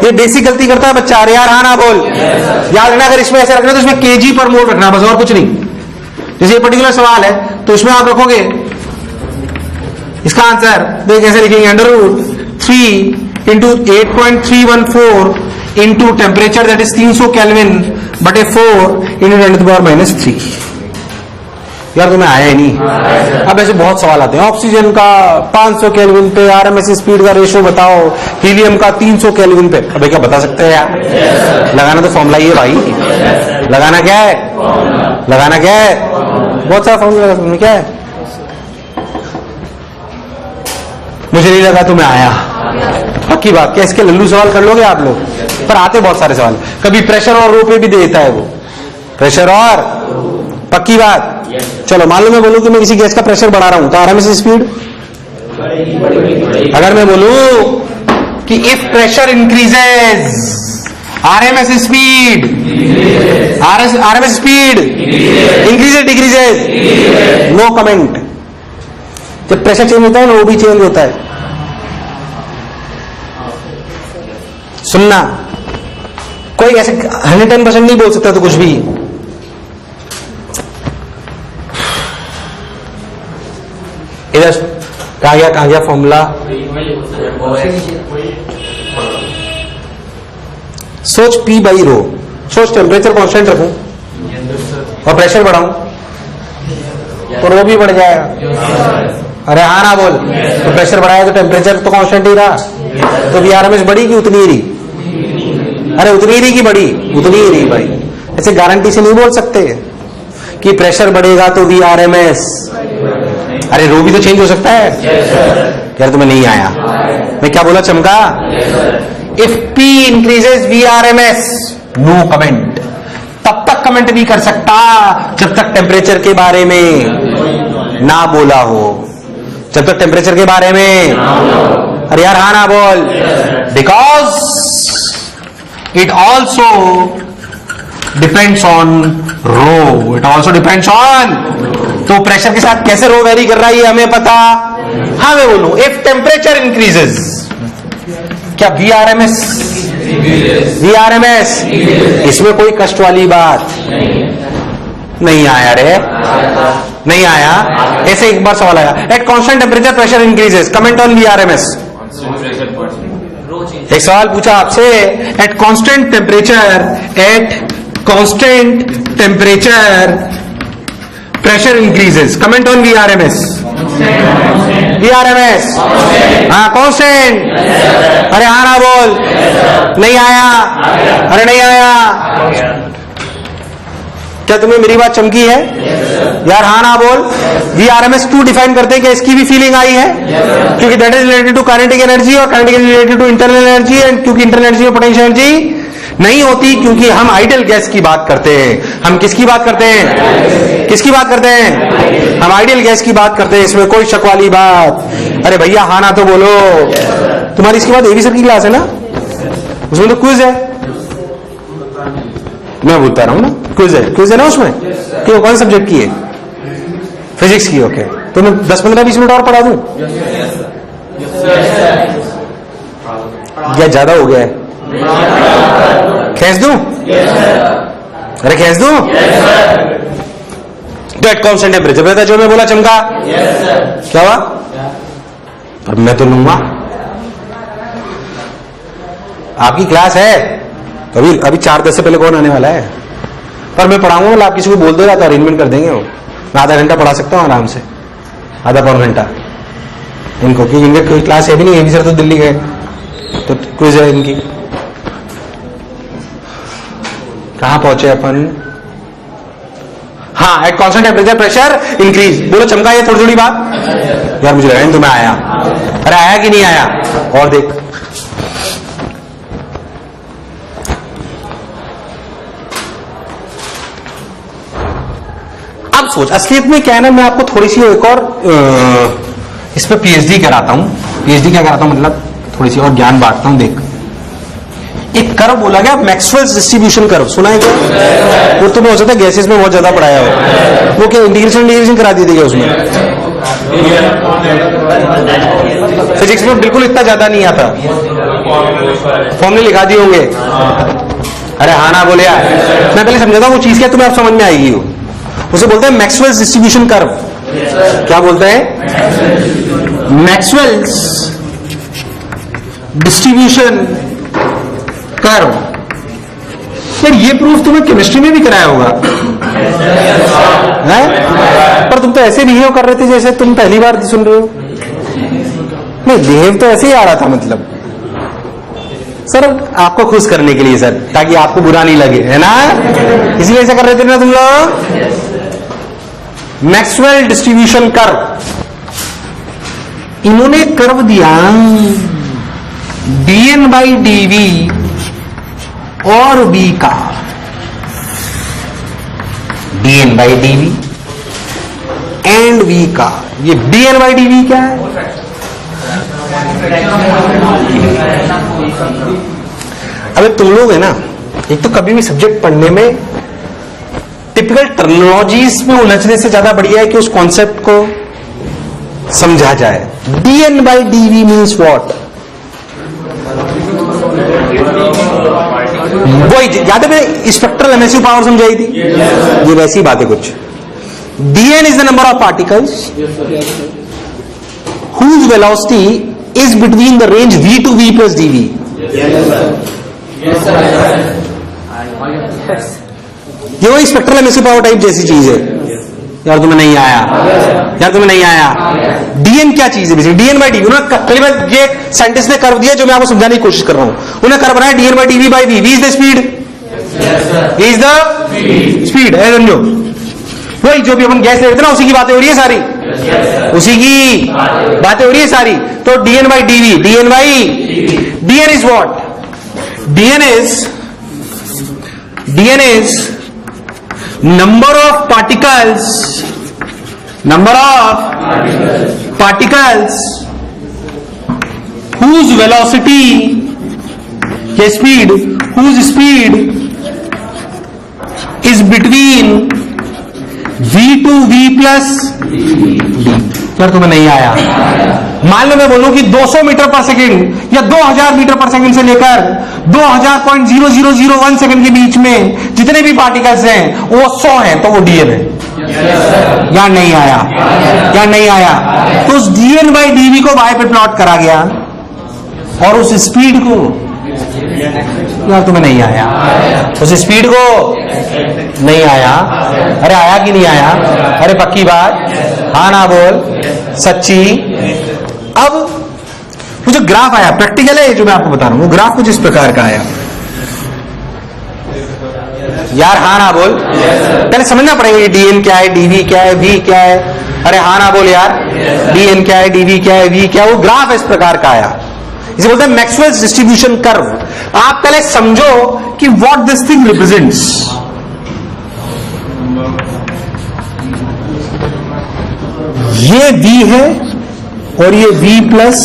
ये बेसिक गलती करता है बच्चा। अरे यार हाँ ना बोल। याद रखना, अगर इसमें ऐसे रखना तो इसमें केजी पर मोल रखना, बस और कुछ नहीं। जैसे ये पर्टिकुलर सवाल है तो इसमें आप रखोगे इसका आंसर देख कैसे लिखेंगे, √3 into 8.314 into temperature that is 300 kelvin बटे 4 इंटू 10⁻³ यार तुम्हें आया ही नहीं। अब ऐसे बहुत सवाल आते हैं, ऑक्सीजन का 500 केल्विन पे आरएमएस स्पीड का रेशियो बताओ, हीलियम का 300 केल्विन पे। अबे क्या बता सकते हैं यार? लगाना तो फॉर्मूला ही है भाई। लगाना क्या है? लगाना क्या है? बहुत सारा फॉर्मूला क्या है? मुझे नहीं लगा तुम्हें आया, पक्की बात। क्या इसके लल्लू सवाल कर लोगे आप लोग? पर आते बहुत सारे सवाल। कभी प्रेशर और रो पे भी देता है वो, प्रेशर और, पक्की बात। चलो मान लो मैं बोलूं कि मैं किसी गैस का प्रेशर बढ़ा रहा हूं तो आरएमएस स्पीड, अगर मैं बोलूं कि if pressure increases RMS speed, RMS speed increases decreases, no comment. जब प्रेशर चेंज होता है ना वो भी चेंज होता है। सुनना, कोई ऐसे 110% नहीं बोल सकता तो कुछ भी। इधर कहां गया फॉर्मूला? सोच P बाई रो, सोच टेम्परेचर कांस्टेंट रखूं और प्रेशर बढ़ाऊं तो रो भी बढ़ जाएगा। अरे हाँ ना बोल। तो प्रेशर बढ़ाया तो टेम्परेचर तो कांस्टेंट ही रहा, तो VRMS बढ़ी कि उतनी ही रही? अरे उतनी ही रही कि बढ़ी? उतनी ही रही भाई। ऐसे गारंटी से नहीं बोल सकते कि प्रेशर बढ़ेगा तो VRMS। अरे रो भी तो चेंज हो सकता है। यार तुम्हें नहीं आया, मैं क्या बोला चमका? If P increases VRMS, no comment. तब तक कमेंट नहीं कर सकता जब तक टेम्परेचर के बारे में ना बोला हो, जब तक टेम्परेचर के बारे में। अरे यार हाँ ना बोल। Because it also depends on rho, it also depends on. तो प्रेशर के साथ कैसे रो वेरी कर रहा है ये हमें पता। हाँ मैं बोलूं इफ टेम्परेचर इंक्रीजेज, क्या VRMS, इसमें कोई कष्ट वाली बात नहीं आया रे, नहीं आया। ऐसे एक बार सवाल आया, at constant temperature pressure increases, comment on VRMS। एक सवाल पूछा आपसे, at constant temperature pressure increases, comment on VRMS। हाँ कांस्टेंट। अरे हाँ ना बोल। नहीं आया, अरे नहीं आया। क्या तुम्हें मेरी बात चमकी है? यार हाँ ना बोल। VRMS क्यों डिफाइन करते हैं? क्या इसकी भी फीलिंग आई है? क्योंकि that is related to kinetic energy और kinetic energy related to internal energy, and क्योंकि इंटरनल एनर्जी में पोटेंशियल एनर्जी नहीं होती, क्योंकि हम आइडियल गैस की बात करते हैं। हम किसकी बात करते हैं? किसकी बात करते हैं? हम आइडियल गैस की बात करते हैं, इसमें कोई शक वाली बात। अरे भैया हाँ ना तो बोलो। तुम्हारी इसके बाद एवी सर की क्लास है ना, उसमें तो क्विज है। मैं बोलता रहा हूं ना, क्विज है ना उसमें। क्यों, कौन सब्जेक्ट की है? फिजिक्स की। ओके, तो मैं 10-15-20 मिनट और पढ़ा दूं या ज्यादा हो गया है? खींच दूं? अरे खींच दूं? एट कांस्टेंट टेम्परेचर, जो मैं बोला चमका? क्या हुआ? पर मैं तो लूंगा। आपकी क्लास है तो अभी 4:10 से पहले कौन आने वाला है? पर मैं पढ़ाऊंगा, मतलब आप किसी को बोल देगा तो अरेंजमेंट कर देंगे वो। मैं आधा घंटा पढ़ा सकता हूँ आराम से, आधा पौन घंटा इनको, क्योंकि इनके कोई क्लास है भी नहीं। एवी सर तो दिल्ली गए, तो क्विज है इनकी। कहां पहुंचे अपन? हाँ, at constant temperature pressure increase. बोलो चमका ये थोड़ी थोड़ी बात यार, मुझे लगा नहीं तुम्हें आया। अरे आया कि नहीं आया? और देख, अब सोच, असलियत में क्या है ना, मैं आपको थोड़ी सी एक और इस पे पीएचडी कराता हूं। पीएचडी क्या कराता हूं मतलब थोड़ी सी और ज्ञान बांटता हूं। देख, एक कर्व बोला गया, मैक्सवेल्स डिस्ट्रीब्यूशन कर्व, सुना है क्या? वो तुम्हें हो सकता है गैसेस में बहुत ज्यादा पढ़ाया हो। वो क्या इंटीग्रेशन करा दी थी क्या उसमें? फिजिक्स में बिल्कुल इतना ज्यादा नहीं आता, फॉर्मूले लिखा दिए होंगे। अरे हाँ ना बोले यार, मैं पहले समझाता हूँ वो चीज क्या, तुम्हें आप समझ में आएगी। वो उसे बोलते हैं मैक्सवेल्स डिस्ट्रीब्यूशन कर्व। क्या बोलते हैं? Maxwell's distribution curve. यार ये प्रूफ तुम्हें केमिस्ट्री में भी कराया होगा है? पर तुम तो ऐसे बिहेव कर रहे थे जैसे तुम पहली बार सुन रहे हो। नहीं, बिहेव तो ऐसे ही आ रहा था, मतलब सर आपको खुश करने के लिए सर, ताकि आपको बुरा नहीं लगे, है ना? इसलिए ऐसा कर रहे थे ना तुम लोग। मैक्सवेल डिस्ट्रीब्यूशन कर्व, इन्होंने कर्व दिया dN/dV और V का, dN/dV एंड V का। ये dN/dV क्या है? अबे तुम लोग है ना, एक तो कभी भी सब्जेक्ट पढ़ने में टिपिकल टर्मिनोलॉजीज में उलझने से ज्यादा बढ़िया है कि उस कॉन्सेप्ट को समझा जाए। dN/dV means what? वही याद है मैंने स्पेक्ट्रल एमिसिव पावर समझाई थी, ये वैसी बात है कुछ। dN is the number of particles whose velocity is between the range v to v plus dv। ये वही स्पेक्ट्रल एमिसिव पावर टाइप जैसी चीज है। यार तुम्हें नहीं आया, यार तुम्हें नहीं आया। dN क्या चीज है? dN/dV। पहली बार ये साइंटिस्ट ने कर्व दिया जो मैं आपको समझाने की कोशिश कर रहा हूं। उन्हें कर्व बनाया dN/dV/v। v is the speed, v is the speed है, समझो। वही जो भी अपन गैस ले रहे थे ना, उसी की बातें हो रही है सारी, उसी की बातें हो रही है सारी। तो dN/dV, dN is what? dN is number of particles whose velocity के speed, whose speed is between v to v plus d। यार तुम्हें नहीं आया। मान लो मैं बोलूं कि 200 मीटर पर सेकंड या 2000 मीटर पर सेकंड से लेकर 2000.0001 सेकंड के बीच में जितने भी पार्टिकल्स हैं वो 100 हैं, तो वो dN है। या नहीं आया, या नहीं आया। तो उस dN/dV को y पे प्लॉट करा गया और उस स्पीड को, यार तुम्हें नहीं आया, उस स्पीड को नहीं आया। अरे आया कि नहीं आया? अरे पक्की बात, हाँ ना बोल, सच्ची। अब वो जो ग्राफ आया, प्रैक्टिकल है जो मैं आपको बता रहा हूं, वो ग्राफ कुछ इस प्रकार का आया। यार हाँ ना बोल, पहले समझना पड़ेगा ये dN क्या है, dV क्या है, V क्या है। अरे हाँ ना बोल यार, dN क्या है, dV क्या है, V क्या है। वो ग्राफ इस प्रकार का आया, इसे बोलते हैं मैक्सवेल्स डिस्ट्रीब्यूशन कर्व। आप पहले समझो कि व्हाट दिस थिंग रिप्रेजेंट्स। ये V है और ये V प्लस,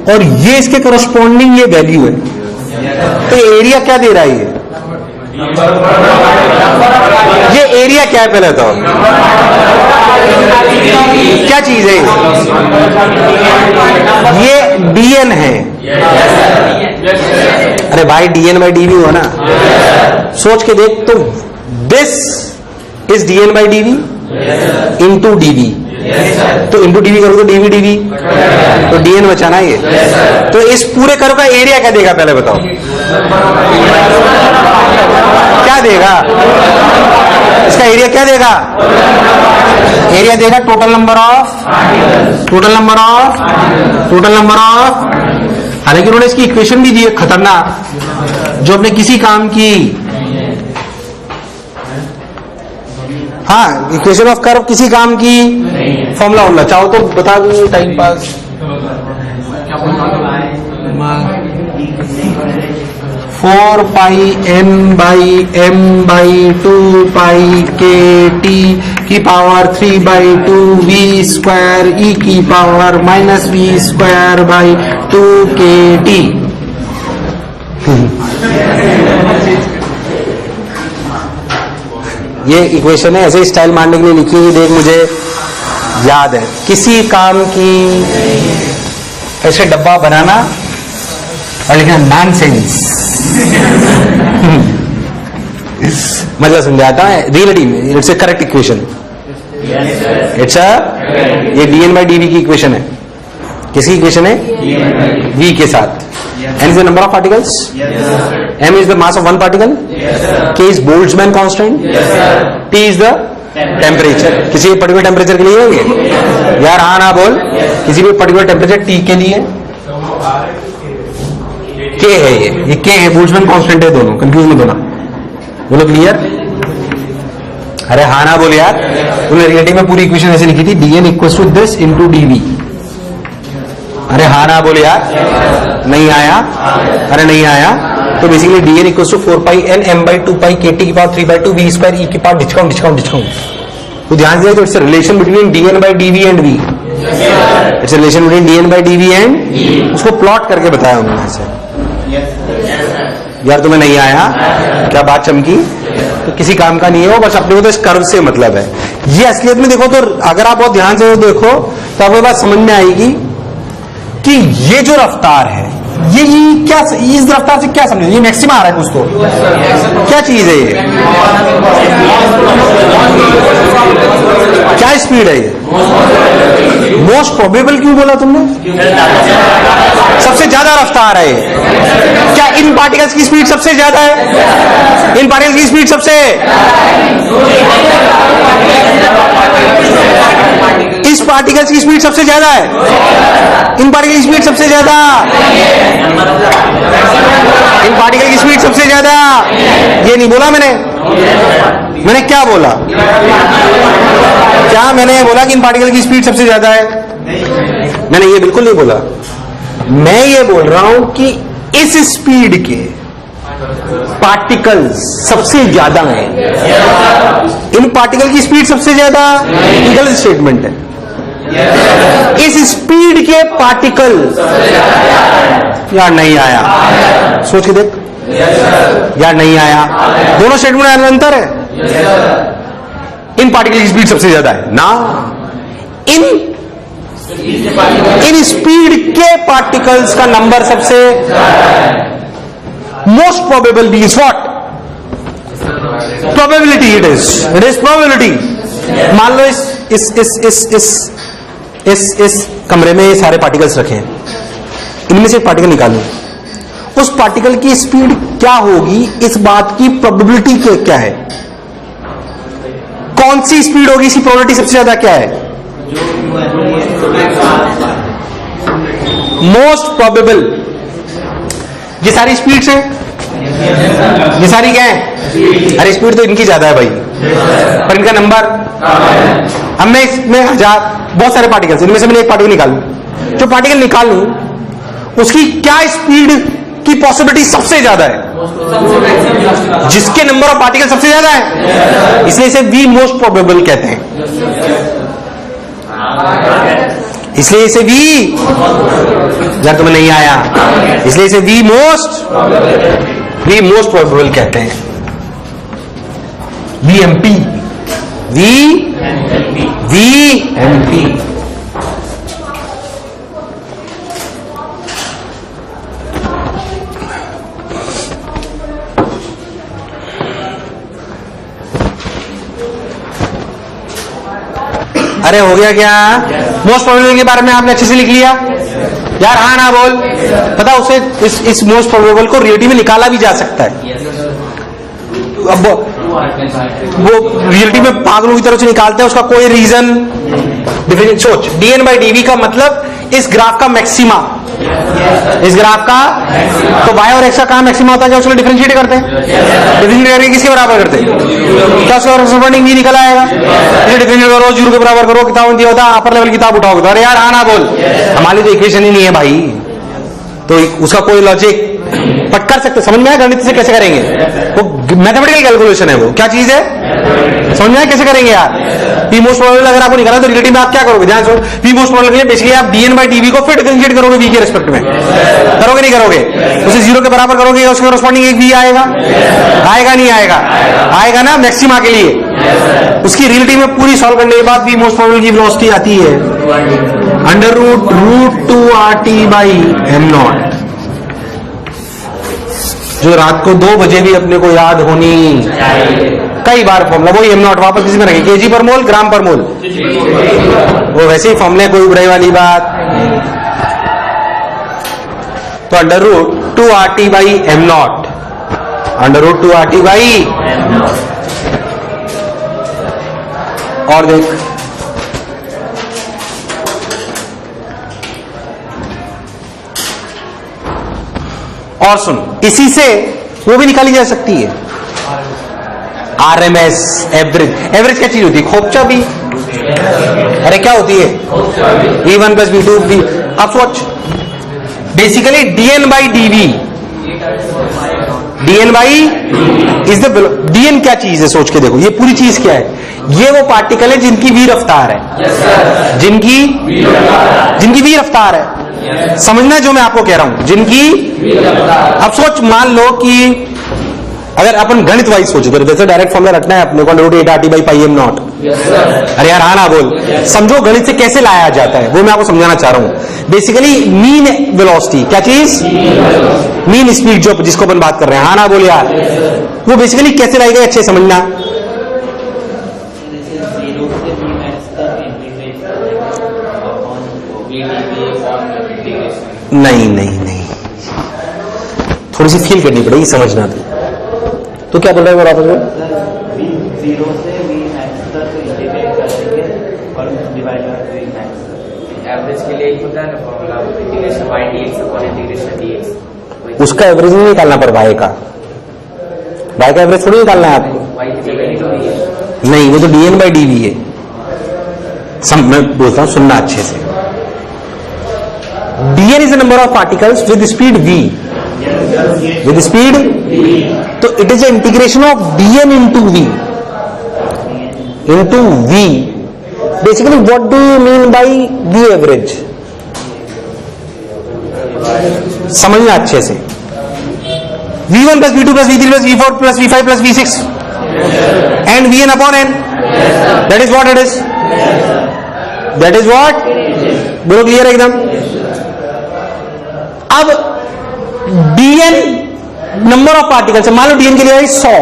और ये इसके करस्पॉन्डिंग ये वैल्यू है। तो एरिया क्या दे रहा है? ये एरिया क्या है पहले तो? क्या चीज है ये? dN है। अरे भाई dN/dV हो ना, सोच के देख। तो this is dN/dV into dV। तो इंटू dV करो तो dV, तो dN बचाना ये। तो इस पूरे कर्व का एरिया क्या देगा पहले बताओ? क्या देगा इसका एरिया? क्या देगा? एरिया देगा टोटल नंबर ऑफ, हालांकि उन्होंने इसकी इक्वेशन भी दी है खतरनाक, जो अपने किसी काम की हाँ, इक्वेशन ऑफ कर्व किसी काम की फॉर्मूला होना चाहो तो बता दो, time pass. 4 pi n by m by 2 pi k t की power 3 by 2 v square e की power minus v square by 2 k t। ये इक्वेशन है, ऐसे स्टाइल मारने के लिए लिखी हुई, देख मुझे याद है। किसी काम की ऐसे डब्बा बनाना और लिखना नॉनसेंस। मतलब समझ आता है रियलिटी में, it's A correct equation. It's a, ये dn बाई dv की इक्वेशन है। किसकी इक्वेशन है? v के साथ। n is the number of particles, m is the mass of one particle, k is Boltzmann constant, t is the temperature। किसी पर्टिकुलर टेम्परेचर के लिए होंगे यार, हाँ ना बोल। किसी भी पर्टिकुलर टेम्परेचर t के लिए k है, ये k है, बोल्ट्जमैन कांस्टेंट है, दोनों कंफ्यूज मत होना। बोलो क्लियर? अरे हाँ ना बोल यार। तूने रियलिटी में पूरी इक्वेशन ऐसे लिखी थी, dn equals to this into dv। अरे हाँ ना बोल यार, नहीं आया? अरे नहीं आया तो basically dn equals to 4 pi n m by 2 pi kt की power 3 by 2 v square e की पावर डिस्काउंट डिस्काउंट डिस्काउंट। तो ध्यान से, तो it's relation between dn by dv and v। It's relation between dn by dv and, उसको प्लॉट करके बताया उन्होंने ऐसे। यार तुम्हें नहीं आया क्या? बात चमकी? तो किसी काम का नहीं है वो, बस अपने को तो इस कर्व से मतलब है। ये असलियत में देखो तो, अगर आप बहुत ध्यान से देखो तो आपको बात समझ में आएगी कि ये जो रफ्तार है, ये क्या, इस रफ्तार से क्या समझे? ये मैक्सिमा आ रहा है कुछ तो, क्या चीज है ये? क्या स्पीड है ये? मोस्ट प्रोबेबल क्यों बोला तुमने? सबसे ज्यादा रफ्तार है ये। क्या इन पार्टिकल्स की स्पीड सबसे ज्यादा है? इन पार्टिकल्स की स्पीड सबसे, इस पार्टिकल्स की स्पीड सबसे ज्यादा है, इन पार्टिकल की स्पीड सबसे ज्यादा, इन पार्टिकल की स्पीड सबसे ज्यादा। ये नहीं बोला मैंने क्या बोला? क्या मैंने बोला कि इन पार्टिकल की स्पीड सबसे ज्यादा है? मैंने ये बिल्कुल नहीं बोला। मैं ये बोल रहा हूं कि इस स्पीड के पार्टिकल्स सबसे ज्यादा हैं, इन पार्टिकल की स्पीड सबसे ज्यादा, गलत स्टेटमेंट है। इस स्पीड के पार्टिकल, यार नहीं आया, सोच के देख यार, नहीं आया। दोनों स्टेटमेंट में अंतर है। इन पार्टिकल की स्पीड सबसे ज्यादा है ना, इन स्पीड के पार्टिकल्स का नंबर सबसे, most probable means what? Probability. It is probability. मान लो इस कमरे में ये सारे पार्टिकल्स रखे हैं, इनमें से एक पार्टिकल निकालूं, उस पार्टिकल की स्पीड क्या होगी, इस बात की प्रोबेबिलिटी क्या है? कौन सी स्पीड होगी, इसकी प्रोबेबिलिटी सबसे ज्यादा क्या है? Most probable. ये सारी स्पीड्स हैं, ये सारी क्या है? अरे स्पीड तो इनकी ज्यादा है भाई, पर इनका नंबर, अब मैं इसमें 1000 बहुत सारे पार्टिकल्स, इनमें से मैंने एक पार्टिकल निकालूं, जो पार्टिकल निकालूं उसकी क्या स्पीड की पॉसिबिलिटी सबसे ज्यादा है? जिसके नंबर ऑफ पार्टिकल सबसे ज्यादा है, इसलिए इसे वी मोस्ट प्रोबेबल कहते हैं। इसलिए इसे वी, यार तुम्हें नहीं आया, इसलिए इसे वी मोस्ट प्रोबेबल कहते हैं। VMP, VMP। अरे हो गया क्या? मोस्ट प्रोबेबल के बारे में आपने अच्छे से लिख लिया यार, हाँ ना बोल। पता उसे इस मोस्ट प्रोबेबल को रियलिटी में निकाला भी जा सकता है। अब वो रियलिटी में पागलों की तरह से निकालते हैं, उसका कोई रीजन डिफरेंट। सोच, dn बाई dv का मतलब इस ग्राफ का मैक्सिमा इस ग्राफ का, तो y और x का काम मैक्सिमम होता है क्या, उसको डिफरेंशिएट करते हैं, डिफरेंशिएट करके किसके बराबर करते हैं, क्या उसका करस्पॉन्डिंग v निकल आएगा, इसे डिफरेंशिएट करो, 0 के बराबर करो, किताब में दिया होता है, अपर लेवल किताब उठाओगे तो अरे यार हाँ ना बोल, हमारी तो इक्वेशन ही नहीं है भाई, तो उसका कोई लॉजिक पट कर सकते, समझ में आया गणित से कैसे करेंगे, वो मैथमेटिकल कैलकुलेशन है, वो क्या चीज है, समझ में आया कैसे करेंगे यार। पी मोस्ट प्रोबेबल अगर आपको निकाला तो रिलेटिव में आप क्या करोगे, ध्यान से, पी मोस्ट प्रोबेबल के लिए बेसिकली आप dn बाई dv को फिर डिफरेंशिएट करोगे v के रिस्पेक्ट में, करोगे नहीं करोगे, उसे 0 के बराबर करोगे, उसके कॉरस्पॉन्डिंग एक v आएगा, आएगा नहीं आएगा, आएगा ना मैक्सिमा के लिए, उसकी रिलेटिव में पूरी सॉल्व करने के बाद भी मोस्ट प्रोबेबल की वेलोसिटी आती है √2RT/m0, जो रात को 2 बजे भी अपने को याद होनी कई बार फॉर्मूला, वही m0 वापस किसी में रखें, kg पर मोल, ग्राम पर मोल, वो वैसे ही फॉर्मूले, कोई बुराई वाली बात। तो √2RT/m0, √2RT/m0, और देख और सुन, इसी से वो भी निकाली जा सकती है RMS एवरेज। एवरेज क्या चीज होती है, खोपचा भी, अरे क्या होती है, V1 + V2 V। अब सोच, बेसिकली dn/dv, dn/इज द, dn क्या चीज है, सोच के देखो, ये पूरी चीज क्या है, ये वो पार्टिकल है जिनकी v रफ्तार है, जिनकी v रफ्तार है, समझना जो मैं आपको कह रहा हूं, जिनकी। अब सोच, मान लो कि अगर अपन गणित वाइज सोचे तो वैसे डायरेक्ट फॉर्मूला रखना है अपने को, √8RT/m0, अरे यार हाँ ना बोल, समझो गणित से कैसे लाया जाता है, वो मैं आपको समझाना चाह रहा हूं। बेसिकली मीन वेलोसिटी, क्या चीज, मीन स्पीड, जो जिसको अपन बात कर रहे हैं, हाँ ना बोल यार, वो बेसिकली कैसे लाएगा, अच्छे समझना। नहीं, थोड़ी सी फील करनी पड़ेगी, समझना। तो क्या बोल रहे हो वापस में, 0 से Vmax तक इंटीग्रेट करेंगे और डिवाइड बाय Vmax। एवरेज के लिए एक होता है ना formula, integration y/dx upon integration dx, उसका एवरेज नहीं निकालना पर y का एवरेज थोड़ी निकालना है आपको, y की जगह नहीं होती है, नहीं, वो तो dn/dv है। मैं बोलता हूं, सुनना अच्छे से, dn is the number of particles with speed v, with speed, तो it is integration of dn into v। Basically what do you mean by v average, समझना अच्छे से, v1 + v2 + v3 + v4 + v5 + v6 and vn upon n, that is what it is, that is what, बोलो क्लियर एकदम। अब dn नंबर ऑफ पार्टिकल्स है, मान लो dn के लिए आई 100,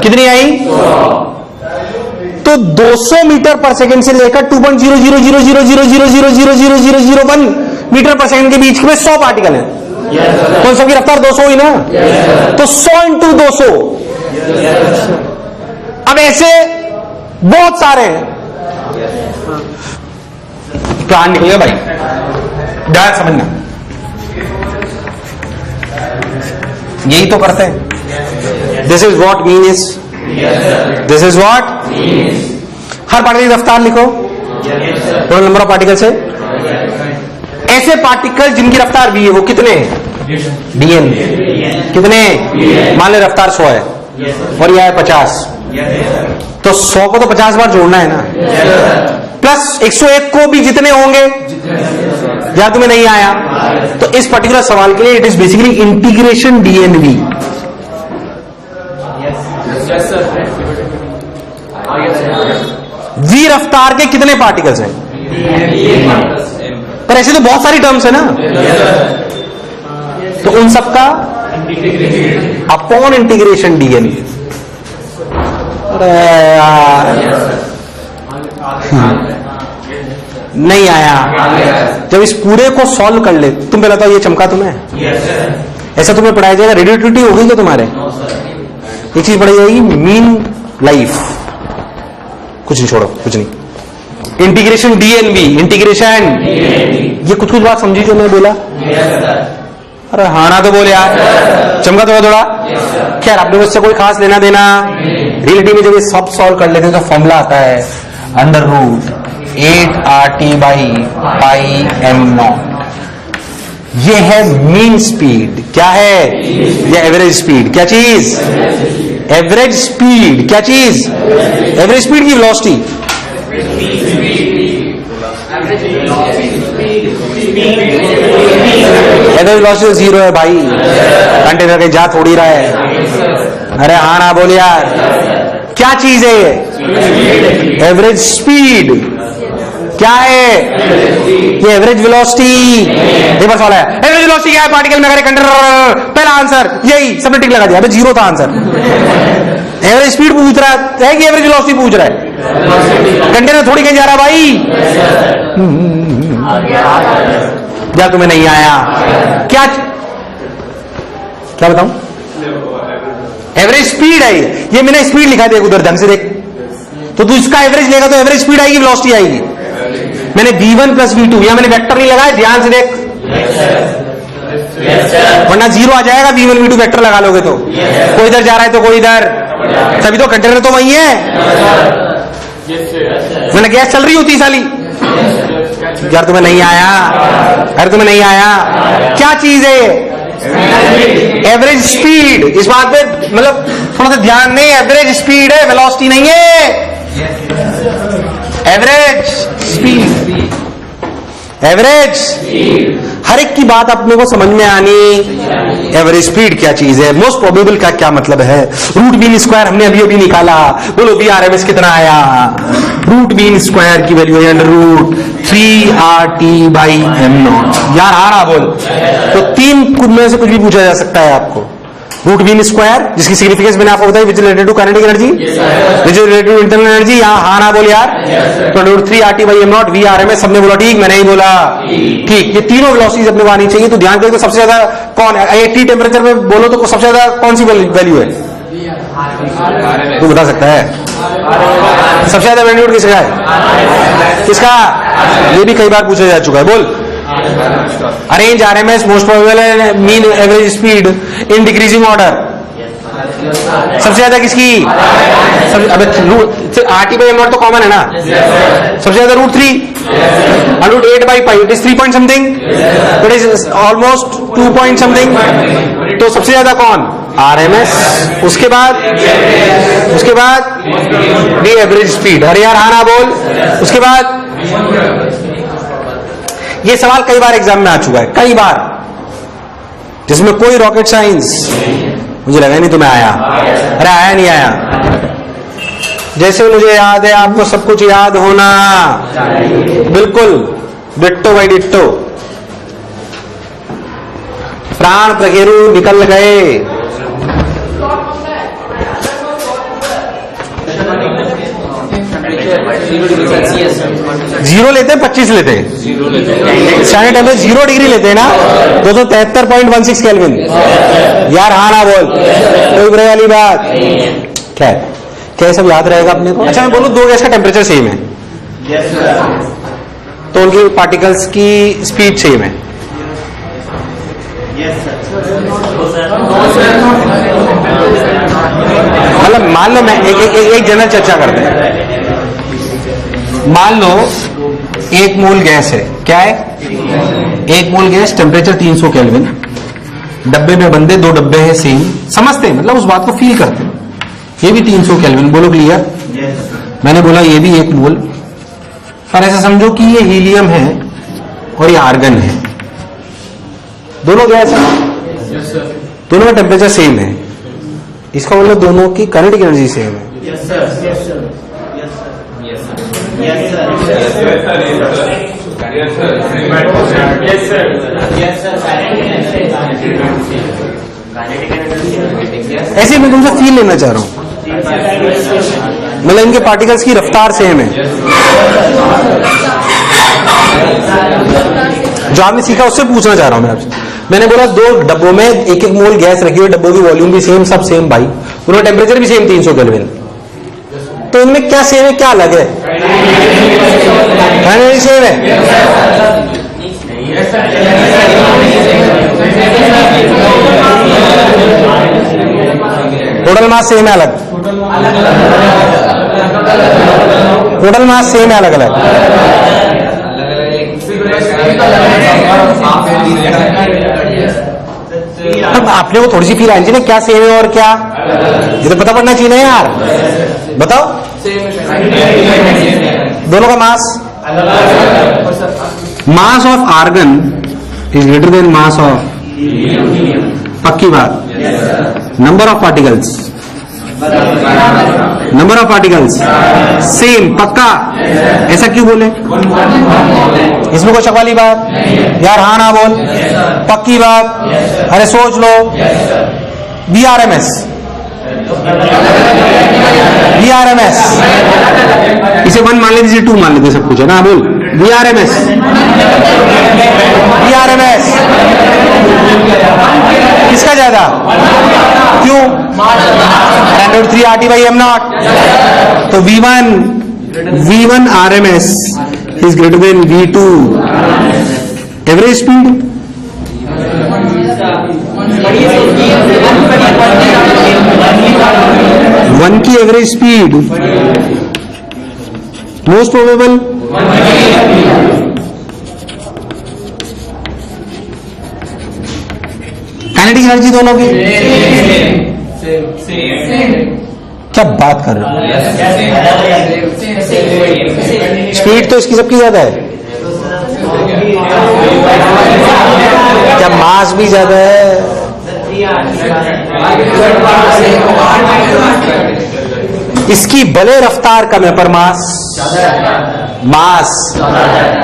कितनी आई, तो 200 मीटर पर सेकंड से लेकर 2.0000000000001 मीटर पर सेकंड के बीच में 100 पार्टिकल है, तो सबकी रफ्तार 200 हुई ना, तो 100 × 200। अब ऐसे बहुत सारे हैं, प्लान निकलेगा भाई, ध्यान समझना, यही तो करते हैं। This is what mean is, this is what, her particle की रफ्तार लिखो, टोटल नंबर ऑफ पार्टिकल्स है, ऐसे पार्टिकल जिनकी रफ्तार v है वो कितने, dn, कितने, मान ले रफ्तार 100 है और यह है 50, तो 100 को तो 50 बार जोड़ना है ना, प्लस 101 को भी जितने होंगे, या तुम्हें नहीं आया, तो इस पर्टिकुलर सवाल के लिए it is basically integration dnv। v रफ्तार के कितने पार्टिकल्स हैं, पर ऐसे तो बहुत सारी टर्म्स है ना, तो उन सबका अपॉन इंटीग्रेशन dn। अरे यार नहीं आया, जब इस पूरे को सॉल्व कर ले, तुम पहले बताओ ये चमका तुम्हें, ऐसा तुम्हें पढ़ाया जाएगा, रेडियोटिविटी होगी क्या तुम्हारे, एक चीज पढ़ाई जाएगी, मीन लाइफ, कुछ नहीं छोड़ो, कुछ नहीं। इंटीग्रेशन DNV, इंटीग्रेशन ये कुछ बात समझी जो मैं बोला? अरे हाँ ना तो बोले यार, चमका थोड़ा थोड़ा। खैर आपने उससे कोई खास लेना देना। रियलिटी में जब ये सब सॉल्व कर लेते हैं तो फॉर्मूला आता है √8RT/πm0। ये है मीन स्पीड। क्या है? ये एवरेज स्पीड। क्या चीज? Average speed. क्या चीज? एवरेज स्पीड की वेलोसिटी। एवरेज वेलोसिटी 0 है भाई, कंटेनर के जा थोड़ी रहा है। अरे हाँ ना बोल यार, क्या चीज है ये? Average speed. क्या है ये? Average velocity. एक बार सवाल है, एवरेज वेलोसिटी क्या है पार्टिकल में? अगर कंटेनर, पहला आंसर यही, सबने टिक लगा दिया। अबे 0 था आंसर। एवरेज स्पीड पूछ रहा है कि एवरेज वेलोसिटी पूछ रहा है? कंटेनर थोड़ी कहीं जा रहा भाई। क्या तुम्हें नहीं आया? क्या क्या बताऊं? एवरेज स्पीड है ये। मैंने स्पीड लिखा देख उधर, ढंग से देख। तो तू इसका एवरेज लेगा तो एवरेज स्पीड आएगी, वेलोसिटी आएगी। मैंने V1 + V2, या मैंने वेक्टर नहीं लगाया, ध्यान से देख, वरना 0 आ जाएगा। V1 V2 वेक्टर लगा लोगे तो कोई इधर जा रहा है तो कोई इधर, तभी तो कंटेनर तो वही है। मैंने गैस चल रही होती साली। यार तुम्हें नहीं आया? अरे तुम्हें नहीं आया? क्या चीज है? Average speed. इस बात पे मतलब थोड़ा सा ध्यान नहीं, एवरेज स्पीड है, वेलोसिटी नहीं है। Average speed, average. हर एक की बात अपने को समझ में आनी। एवरेज स्पीड क्या चीज है? मोस्ट प्रोबेबल का क्या मतलब है? रूट मीन स्क्वायर हमने अभी अभी निकाला। बोलो VRMS कितना आया? रूट मीन स्क्वायर की वैल्यू है √3RT/m0। यार हाँ ना बोल। तो 3 में से कुछ भी पूछा जा सकता है आपको। रूट मीन स्क्वायर, जिसकी सिग्निफिकेंस मैंने आपको बताई, which related to kinetic energy, which related to internal energy. यहाँ हाँ ना बोल यार। तो √3RT/m0 VRMS सबने बोला ठीक, मैंने ही बोला ठीक। ये तीनों वेलोसिटीज अपने को आनी चाहिए। तो ध्यान करें तो सबसे ज्यादा कौन है? T टेम्परेचर में बोलो तो सबसे ज्यादा कौन सी वैल्यू है? तू बता सकता है? सबसे ज्यादा मैग्नीट्यूड किसका है? किसका? ये भी कई बार पूछा जा चुका है। बोल। Arrange RMS most probable mean average speed in decreasing order. सबसे ज्यादा किसकी? अबे RT/m0 तो कॉमन है ना। सबसे ज्यादा √3 √8/π, it is 3 point something, it is almost 2 point something. तो सबसे ज्यादा कौन? RMS। उसके बाद दी एवरेज स्पीड। अरे यार हाँ ना बोल। उसके बाद ये सवाल कई बार एग्जाम में आ चुका है, कई बार, जिसमें कोई रॉकेट साइंस मुझे लगा नहीं तुम्हें आया। अरे आया नहीं आया? जैसे मुझे याद है आपको सब कुछ याद होना। बिल्कुल डिट्टो बाई डिट्टो। प्राण प्रकेरु निकल गए। जीरो लेते हैं, 25 लेते हैं। स्टैंडर्ड टेम्परेचर 0 डिग्री लेते हैं ना, 273.16 केल्विन। यार हाँ ना बोल, कोई बुरी वाली बात। क्या सब याद रहेगा अपने को? अच्छा मैं बोलूं, 2 गैस का टेम्परेचर सेम है तो उनकी पार्टिकल्स की स्पीड सेम है। मतलब मान लो, मैं एक जनरल चर्चा करते हैं। मान लो 1 मोल गैस है। क्या है? 1 मोल गैस, टेम्परेचर 300 केल्विन, डब्बे में बंदे 2 डब्बे हैं सेम, समझते हैं, मतलब उस बात को फील करते हैं। ये भी 300 केल्विन, बोलो क्लियर? मैंने बोला ये भी 1 मोल, पर ऐसा समझो कि ये हीलियम है और ये आर्गन है। दोनों गैस है, दोनों का टेम्परेचर सेम है। इसका मतलब दोनों की काइनेटिक एनर्जी सेम है। ऐसे मैं तुमसे फील लेना चाह रहा हूं, मतलब इनके पार्टिकल्स की रफ्तार सेम है। जो आपने सीखा उससे पूछना चाह रहा हूं मैं आपसे। मैंने बोला 2 डब्बों में 1-1 मोल गैस रखी हुई, डब्बों की वॉल्यूम भी सेम, सब सेम भाई, उन्होंने टेम्परेचर भी सेम 300 केल्विन। तो इनमें क्या सेम है, क्या अलग है? नहीं सेम है? टोटल मास सेम है अलग? टोटल मास सेम है अलग अलग? अब आपने को थोड़ी सी फील आनी चाहिए ना, क्या सेम है और क्या, ये तो पता पड़ना चाहिए ना यार। बताओ, दोनों का mass, mass of argon is greater than mass of, पक्की बात। Number of particles, number of particles same, पक्का? ऐसा क्यों बोले? इसमें कोई शक वाली बात यार? हाँ ना बोल, पक्की बात? अरे सोच लो। VRMS, VRMS इसे 1 मान लेते, 2 मान लेते, सब कुछ है ना, बोल। VRMS, VRMS किसका ज्यादा? क्यों? 103 RT/m0। तो V1 RMS is greater than V2 average speed. One की average speed most probable kinetic energy दोनों की क्या बात कर रहे हो? स्पीड तो इसकी सबकी ज्यादा है, क्या मास भी ज्यादा है? इसकी भले रफ्तार कम है पर मास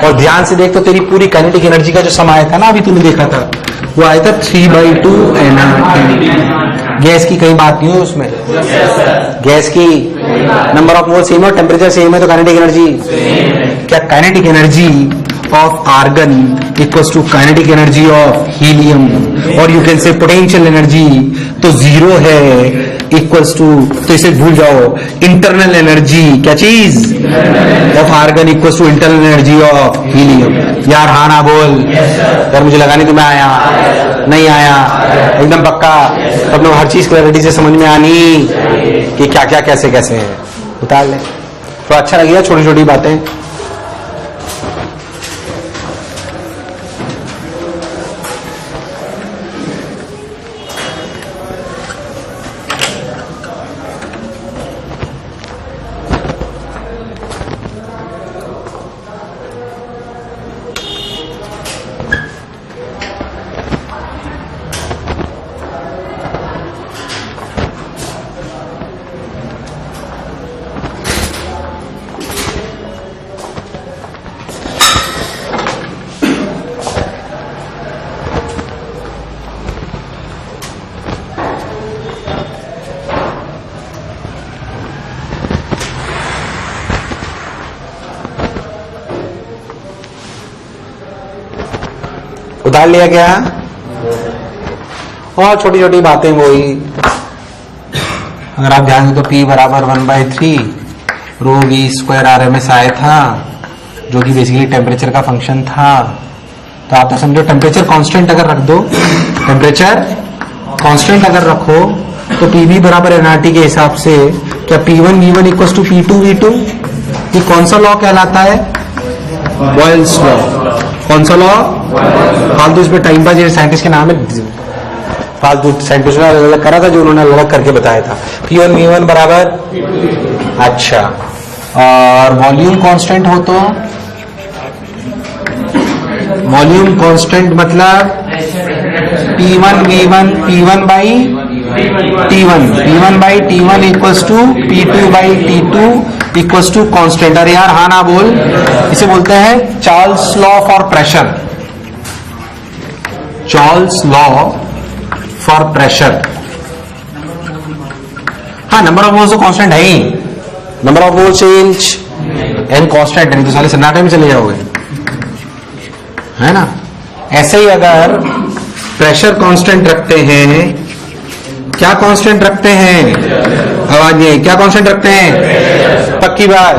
और ध्यान से देख तो तेरी पूरी काइनेटिक एनर्जी का जो सम आया था ना, अभी तूने देखा था, वो आया था 3/2 nRT। गैस की कहीं बात नहीं हो उसमें, गैस की नंबर ऑफ मोल सेम है, टेम्परेचर सेम है, तो काइनेटिक एनर्जी क्या? Kinetic energy of argon equals to kinetic energy of helium, और you can say potential energy तो 0 है इक्वल्स टू, तो इसे भूल जाओ, इंटरनल एनर्जी क्या चीज of argon equals to internal energy of helium. यार हाँ ना बोल यार, मुझे लगा नहीं तुम्हें आया, नहीं आया एकदम पक्का। तब लोग हर चीज क्लैरिटी से समझ में आनी कि क्या क्या कैसे कैसे है, उतार ले तो अच्छा लगेगा, छोटी छोटी बातें। उतार लिया क्या? और छोटी छोटी बातें वही, अगर आप ध्यान दें तो P बराबर 1/3 रो V स्क्वायर RMS आया था, जो कि बेसिकली टेम्परेचर का फंक्शन था। तो आप तो समझो टेम्परेचर कांस्टेंट अगर रख दो, टेम्परेचर कांस्टेंट अगर रखो तो PV बराबर nRT के हिसाब से क्या P1 V1 equal to P2 V2? ये कौन सा लॉ कहलाता है? Boyle's law. कौन सा लॉ? फालतू इसमें टाइम पास, साइंटिस्ट के नाम है, फालतू साइंटिस्ट ने अलग करा था जो उन्होंने अलग करके बताया था। P1 V1 बराबर, अच्छा, और वॉल्यूम कांस्टेंट हो तो वॉल्यूम कांस्टेंट मतलब P1 V1 P1 by T1 equals to P2 by T2 equals to constant. अरे यार हाँ ना बोल, इसे बोलते हैं Charles law for pressure, Charles law for pressure. हाँ, नंबर ऑफ मोल्स तो कांस्टेंट है ही, number of mole change N constant, नहीं तो साले सन्नाटे में चले जाओगे, है ना। ऐसे ही अगर प्रेशर कांस्टेंट रखते हैं, क्या कांस्टेंट रखते हैं? अब आवाज नहीं आई। क्या कांस्टेंट रखते हैं? पक्की बात।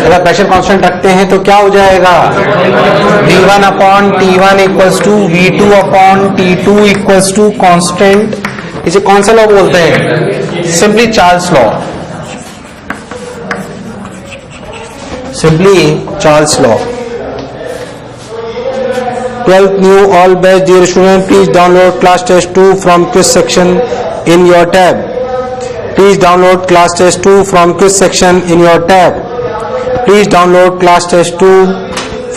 अगर प्रेशर कांस्टेंट रखते हैं तो क्या हो जाएगा? V1 upon T1 equals to V2 upon T2 equals to constant. इसे कौन सा लॉ बोलते हैं? Simply Charles law. Simply Charles law. 12th new all batch dear student, please download class test 2 from quiz section in your tab. Please download class test 2 from quiz section in your tab. Please download class test 2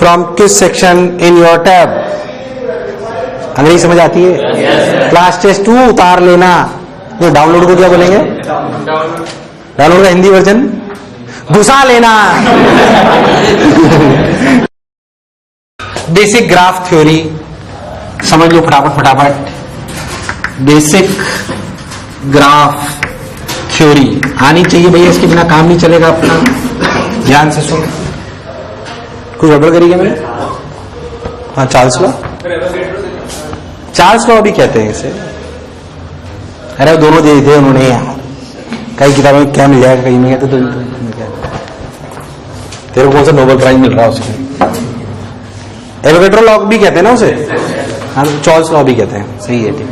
from quiz section in your tab. अंग्रेजी समझ आती है? क्लास टेस्ट 2 उतार लेना। ये डाउनलोड को क्या बोलेंगे? डाउनलोड का हिंदी वर्जन घुसा लेना। बेसिक ग्राफ थ्योरी समझ लो फटाफट। बेसिक ग्राफ थ्योरी आनी चाहिए भैया, इसके बिना काम नहीं चलेगा अपना। ध्यान से सुन। कुछ गड़बड़ करिए मैंने? हाँ, चार्ल्स लॉ। चार्ल्स लॉ भी कहते हैं इसे। अरे दोनों दे दिए उन्होंने यार, कई किताबों में क्या मिल जाएगा, कहीं में तो क्या तेरे को कौन सा नोबेल प्राइज मिल रहा है उसके? एवोगैड्रो लॉ भी कहते हैं ना उसे। हाँ, चार्ल्स लॉ भी कहते हैं। सही है, ठीक।